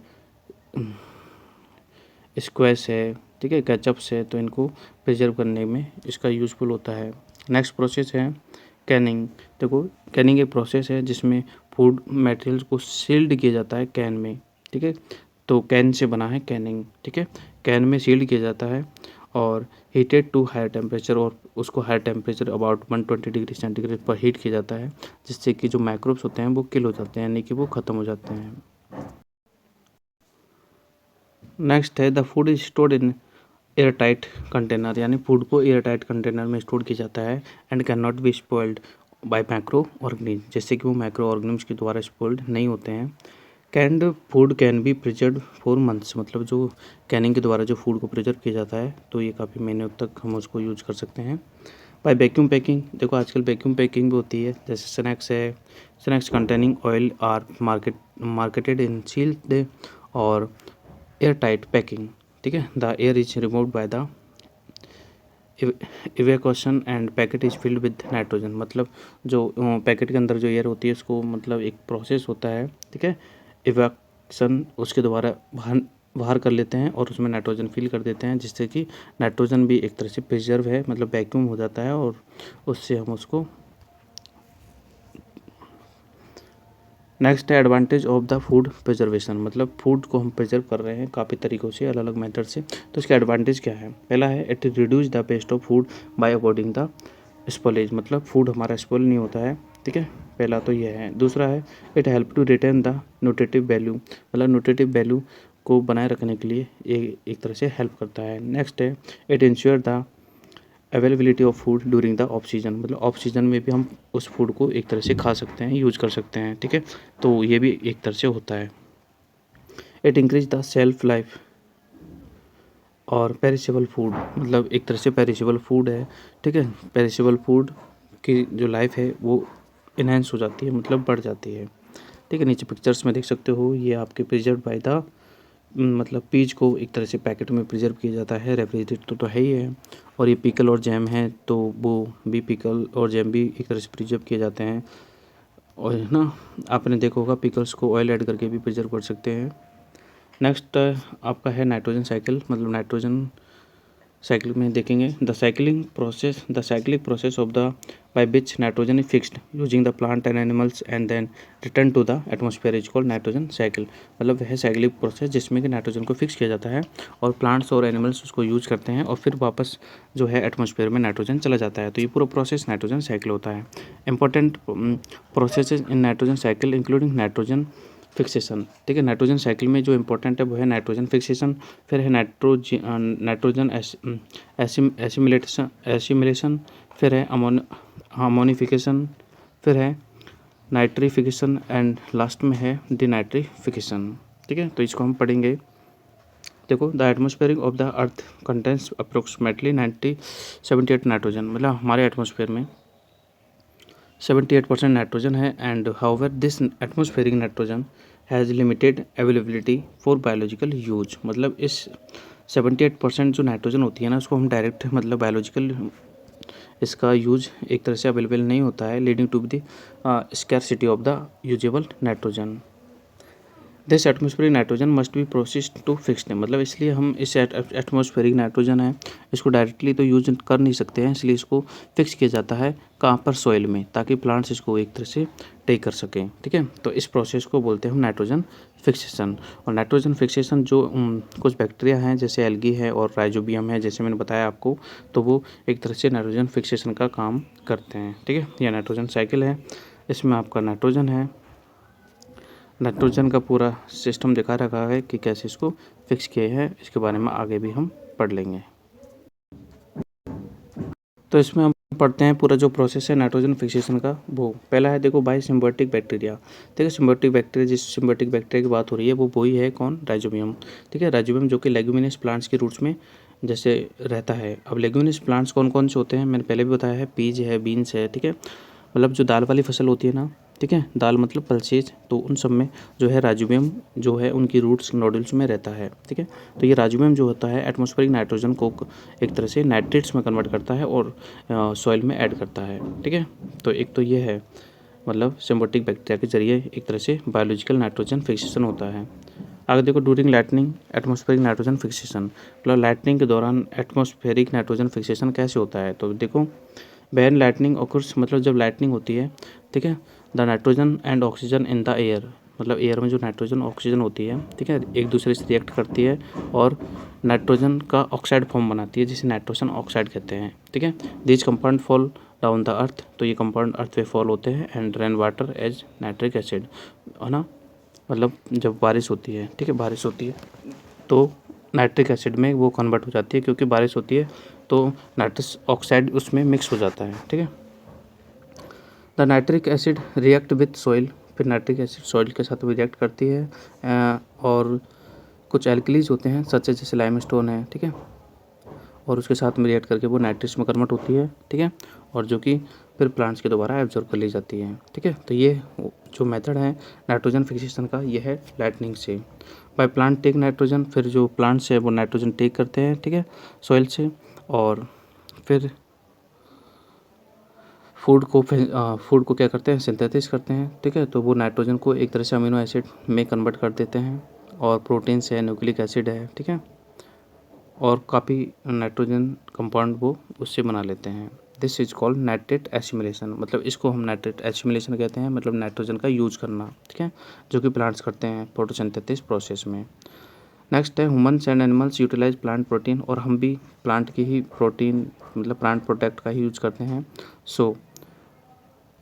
स्क्वैश है, ठीक है, केचप्स है, तो इनको प्रिजर्व करने में इसका यूज़फुल होता है। नेक्स्ट प्रोसेस है कैनिंग। देखो कैनिंग एक प्रोसेस है जिसमें फूड मटेरियल्स को सील्ड किया जाता है कैन में, ठीक है, तो कैन से बना है कैनिंग, ठीक है। कैन में सील्ड किया जाता है और हीटेड टू हायर टेम्परेचर, और उसको higher temperature about 120 degree centigrade पर हीट किया जाता है, जिससे कि जो माइक्रोब्स होते हैं वो किल हो जाते हैं, यानी कि वो ख़त्म हो जाते हैं। नेक्स्ट है the food is stored in air tight container, यानी फूड को एयर टाइट कंटेनर में स्टोर किया जाता है and can not be spoiled bye micro organism, जैसे कि वो माइक्रो ऑर्गेनिज्म के द्वारा स्पॉइल्ड नहीं होते हैं। Canned food can be preserve for months, मतलब जो कैनिंग के द्वारा जो फूड को प्रिजर्व किया जाता है तो ये काफ़ी महीनों तक हम उसको यूज कर सकते हैं। बाय वैक्यूम पैकिंग, देखो आजकल वैक्यूम पैकिंग भी होती है, जैसे स्नैक्स है, snacks containing oil are marketed in sealed और एयर टाइट पैकिंग, ठीक है। The air is removed by the evacuation and packet is filled with nitrogen, मतलब जो पैकेट के अंदर जो एयर होती है उसको मतलब एक प्रोसेस होता है, ठीक है, इवैक्यूएशन, उसके द्वारा बाहर बाहर कर लेते हैं और उसमें नाइट्रोजन फिल कर देते हैं, जिससे कि नाइट्रोजन भी एक तरह से प्रिजर्व है, मतलब वैक्यूम हो जाता है और उससे हम उसको। नेक्स्ट है advantage of the food preservation, मतलब फूड को हम प्रिजर्व कर रहे हैं काफ़ी तरीक़ों से, अलग अलग मेथड से, तो इसका एडवांटेज क्या है। पहला है it reduce the waste of food by avoiding the spoilage, मतलब फूड हमारा स्पॉइल नहीं होता है, ठीक है, पहला तो ये है। दूसरा है it help to retain the nutritive value, मतलब न्यूट्रिटिव वैल्यू को बनाए रखने के लिए ये एक तरह से हेल्प करता है। नेक्स्ट है it ensure the availability of food during the off season, मतलब ऑफ सीजन में भी हम उस फूड को एक तरह से खा सकते हैं, यूज कर सकते हैं, ठीक है, तो ये भी एक तरह से होता है। It increase the self life और पेरिशेबल फूड, मतलब एक तरह से पेरिशेबल फूड है, ठीक है, पेरिशेबल फूड की जो लाइफ है वो इन्हेंस हो जाती है, मतलब बढ़ जाती है, ठीक है। नीचे पिक्चर्स में देख सकते हो ये आपके प्रिजर्व बाय द, मतलब पीच को एक तरह से पैकेट में प्रिजर्व किया जाता है, रेफ्रिजरेटर तो है ही है, और ये पिकल और जैम है तो वो भी पिकल और जैम भी एक तरह से प्रिजर्व किए जाते हैं, और ना आपने देखा होगा पिकल्स को ऑयल ऐड करके भी प्रिजर्व कर सकते हैं। नेक्स्ट आपका है नाइट्रोजन साइकिल, मतलब नाइट्रोजन साइकिल में देखेंगे the cyclic process of the by which nitrogen is fixed using the plant and animals and then return to the atmosphere is called nitrogen cycle, मतलब वह साइक्लिक प्रोसेस जिसमें कि nitrogen को fix किया जाता है और प्लांट्स और एनिमल्स उसको यूज करते हैं और फिर वापस जो है एटमॉस्फेयर में नाइट्रोजन चला जाता है, तो ये पूरा प्रोसेस नाइट्रोजन साइकिल होता है। Important processes in nitrogen cycle including nitrogen fixation, ठीक है, नाइट्रोजन साइकिल में जो इंपॉर्टेंट है वो है नाइट्रोजन फिक्सेशन, फिर है नाइट्रोजन एसिमिलेशन, फिर है अमोनिफिकेशन, फिर है नाइट्रिफिकेशन एंड लास्ट में है डिनाइट्रिफिकेशन, ठीक है, तो इसको हम पढ़ेंगे। देखो the atmosphere of the earth contains approximately 78 nitrogen, मतलब हमारे एटमॉस्फेयर में 78% नाइट्रोजन है and however this atmospheric nitrogen has limited availability for biological use, मतलब इस 78% जो नाइट्रोजन होती है ना उसको हम डायरेक्ट मतलब बायोलॉजिकल इसका यूज एक तरह से अवेलेबल नहीं होता है, leading to the scarcity of the usable nitrogen. This atmospheric nitrogen must be processed to fixed, मतलब इसलिए हम इस एटमॉस्फेरिक नाइट्रोजन है इसको डायरेक्टली तो यूज कर नहीं सकते हैं, इसलिए इसको फिक्स किया जाता है कहाँ पर, सॉइल में, ताकि प्लांट्स इसको एक तरह से टेक कर सकें, ठीक है, तो इस प्रोसेस को बोलते हैं हम नाइट्रोजन फिक्सेशन। और नाइट्रोजन फिक्सेशन जो कुछ बैक्टीरिया हैं जैसे एल्गी है और राइजोबियम है, जैसे मैंने बताया आपको, तो वो एक तरह से नाइट्रोजन फिक्सेशन का काम करते हैं, ठीक है। यह नाइट्रोजन साइकिल है, इसमें आपका नाइट्रोजन है, नाइट्रोजन का पूरा सिस्टम दिखा रखा है कि कैसे इसको फिक्स किए हैं, इसके बारे में आगे भी हम पढ़ लेंगे। तो इसमें हम पढ़ते हैं पूरा जो प्रोसेस है नाइट्रोजन फिक्सेशन का, वो पहला है देखो बाय सिम्बायोटिक बैक्टीरिया, देखो सिम्बायोटिक बैक्टीरिया, जिस सिम्बायोटिक बैक्टीरिया की बात हो रही है वो वही है कौन, राइजोबियम, ठीक है, राइजोबियम जो कि लेग्यूमिनस प्लांट्स के रूट्स में जैसे रहता है। अब लेग्यूमिनस प्लांट्स कौन कौन से होते हैं, मैंने पहले भी बताया है, पीज है, बीन्स है, ठीक है, मतलब जो दाल वाली फसल होती है ना, ठीक है, दाल मतलब पल्सेज, तो उन सब में जो है राइजोबियम जो है उनकी रूट्स नोडल्स में रहता है, ठीक है, तो ये राइजोबियम जो होता है एटमॉस्फेरिक नाइट्रोजन को एक तरह से नाइट्रेट्स में कन्वर्ट करता है और सॉइल में ऐड करता है, ठीक है, तो एक तो ये है मतलब सिम्बायोटिक बैक्टीरिया के जरिए एक तरह से बायोलॉजिकल नाइट्रोजन फिक्सेशन होता है। आगे देखो, during lightning atmospheric nitrogen fixation, मतलब लाइटनिंग के दौरान एटमॉस्फेरिक नाइट्रोजन फिक्सेशन कैसे होता है। तो देखो, व्हेन लाइटनिंग ऑकर्स, मतलब जब लाइटनिंग होती है, ठीक है, the nitrogen and oxygen in the air, मतलब एयर में जो नाइट्रोजन ऑक्सीजन होती है, ठीक है, एक दूसरे से रिएक्ट करती है और नाइट्रोजन का ऑक्साइड फॉर्म बनाती है जिसे नाइट्रोजन ऑक्साइड कहते हैं, ठीक है। These compound fall down the earth, तो ये कंपाउंड अर्थ पे फॉल होते हैं, and rain water as nitric acid, है ना, मतलब जब बारिश होती है, ठीक है, बारिश होती है तो नाइट्रिक एसिड में वो कन्वर्ट हो जाती है, क्योंकि बारिश होती है तो नाइट्रस ऑक्साइड उसमें मिक्स हो जाता है, ठीक है। The nitric acid react with soil, फिर नाइट्रिक एसिड सॉइल के साथ भी रिएक्ट करती है, और कुछ एल्कलीज होते हैं सच जैसे लाइमस्टोन है, ठीक है, और उसके साथ में रिएक्ट करके वो नाइट्रस में कन्वर्ट होती है, ठीक है, और जो कि फिर प्लांट्स के द्वारा एब्जॉर्ब कर ली जाती है, ठीक है। तो ये जो मेथड है नाइट्रोजन फिक्सेशन का, ये है लाइटनिंग से। बाय प्लांट टेक नाइट्रोजन, फिर जो प्लांट्स है वो नाइट्रोजन टेक करते हैं, ठीक है, सॉइल से, और फिर फूड को क्या करते हैं, सिंथेसिस करते हैं, ठीक है। तो वो नाइट्रोजन को एक तरह से अमीनो एसिड में कन्वर्ट कर देते हैं, और प्रोटीन्स है, न्यूक्लिक एसिड है, ठीक है, और काफ़ी नाइट्रोजन कंपाउंड वो उससे बना लेते हैं। This is called nitrate assimilation, मतलब इसको हम नाइट्रेट एसिमिलेशन कहते हैं, मतलब नाइट्रोजन का यूज करना, ठीक है, जो कि प्लांट्स करते हैं फोटोसिंथेसिस प्रोसेस में। नेक्स्ट है humans and animals utilise plant protein, और हम भी प्लांट की ही प्रोटीन, मतलब प्लांट प्रोडक्ट का ही यूज करते हैं।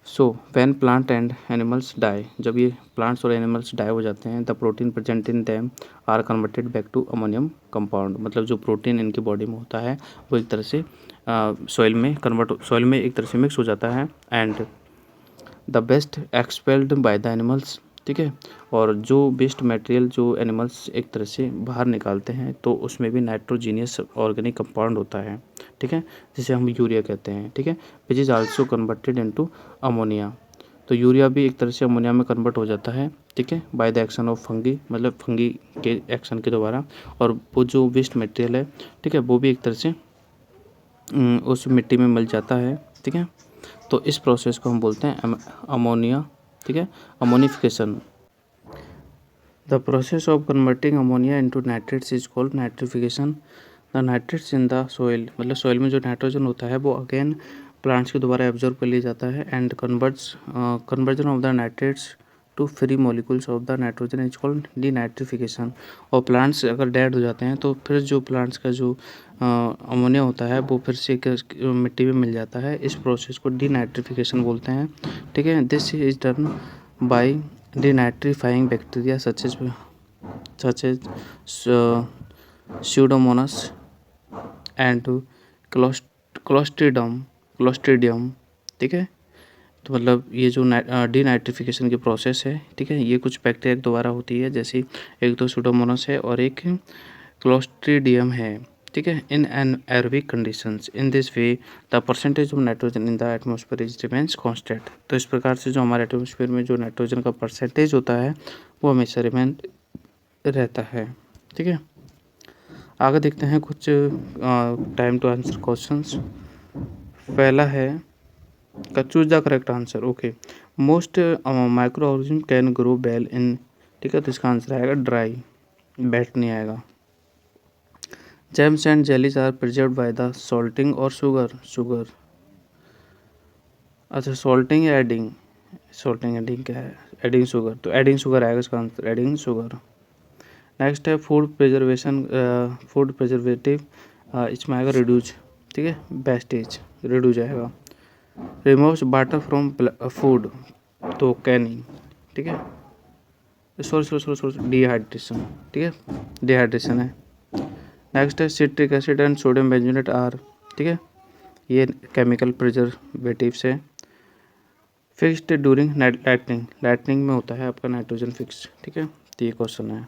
So when plant and animals die, जब ये प्लांट्स और एनिमल्स डाई हो जाते हैं, the protein present in them are converted back to ammonium compound, मतलब जो प्रोटीन इनकी बॉडी में होता है वो एक तरह से सॉइल में एक तरह से मिक्स हो जाता है, and the best expelled by the animals, ठीक है, और जो वेस्ट मटेरियल जो एनिमल्स एक तरह से बाहर निकालते हैं तो उसमें भी नाइट्रोजीनियस ऑर्गेनिक कंपाउंड होता है, ठीक है, जिसे हम यूरिया कहते हैं, ठीक है, which is also converted into ammonia. तो यूरिया भी एक तरह से अमोनिया में कन्वर्ट हो जाता है, ठीक है, by the action of fungi, मतलब फंगी के एक्शन के द्वारा, और वो जो वेस्ट मटेरियल है, ठीक है, वो भी एक तरह से उस मिट्टी में मिल जाता है, ठीक है। तो इस प्रोसेस को हम बोलते हैं अमोनिया, ठीक है, ammonification. The process of converting ammonia into nitrates is called nitrification. The nitrates in the soil, मतलब सोइल में जो नाइट्रोजन होता है वो अगेन प्लांट्स के द्वारा एब्जॉर्ब कर लिया जाता है, and conversion of the nitrates to free molecules of the nitrogen is called denitrification. और प्लांट्स अगर डेड हो जाते हैं तो फिर जो प्लांट्स का जो अमोनिया होता है वो फिर से मिट्टी में मिल जाता है, इस प्रोसेस को डीनाइट्रिफिकेशन बोलते हैं, ठीक है। This is done by denitrifying bacteria such as pseudomonas and clostridium, ठीक है। तो मतलब ये जो डीनाइट्रिफिकेशन की प्रोसेस है, ठीक है, ये कुछ बैक्टीरिया के द्वारा होती है, जैसे एक तो स्यूडोमोनास है और एक क्लोस्ट्रीडियम है, ठीक है, in anaerobic conditions. In this way the percentage of nitrogen in the atmosphere is remains constant. तो इस प्रकार से जो हमारे एटमॉस्फेयर में जो नाइट्रोजन का परसेंटेज होता है वो हमेशा रिमेन रहता है, ठीक है। आगे देखते हैं कुछ टाइम टू आंसर क्वेश्चंस। पहला है choose the correct answer. Okay, most micro organism can grow well in, ठीक है, तो इसका आंसर आएगा ड्राई, बैट नहीं आएगा। Jams and jellies are preserved by the salting और शुगर। अच्छा, सॉल्टिंग या एडिंग, एडिंग क्या है, एडिंग शुगर, तो एडिंग शुगर आएगा इसका आंसर, एडिंग शुगर। नेक्स्ट है फूड प्रिजर्वेटिव, इसमें आएगा रिड्यूज, ठीक है, वेस्टेज रिड्यूज आएगा। रिमूव्स वाटर फ्रॉम फूड, तो कैनिंग, ठीक है, सॉरी डिहाइड्रेशन, ठीक है, डिहाइड्रेशन है। नेक्स्ट है citric acid and sodium benzoate are, ठीक है, ये केमिकल प्रिजर्वेटिव्स है। फिक्स्ड ड्यूरिंग लाइटनिंग में होता है आपका नाइट्रोजन फिक्स, ठीक है, तो ये क्वेश्चन है।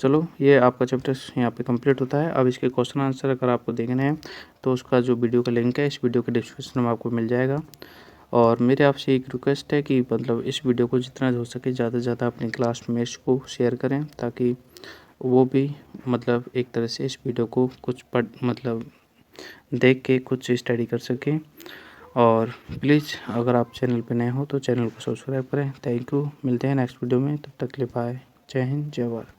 चलो, ये आपका चैप्टर यहाँ पे कंप्लीट होता है। अब इसके क्वेश्चन आंसर अगर आपको देखने हैं तो उसका जो वीडियो का लिंक है इस वीडियो के डिस्क्रिप्शन में आपको मिल जाएगा। और मेरे आपसे एक रिक्वेस्ट है कि मतलब इस वीडियो को जितना हो सके ज़्यादा से ज़्यादा अपनी क्लासमेट्स को शेयर करें, ताकि वो भी मतलब एक तरह से इस वीडियो को कुछ मतलब देख के कुछ स्टडी कर सकें। और प्लीज़ अगर आप चैनल पे नए हो तो चैनल को सब्सक्राइब करें। थैंक यू, मिलते हैं नेक्स्ट वीडियो में, तब तक के लिए बाय। जय हिंद, जय भारत।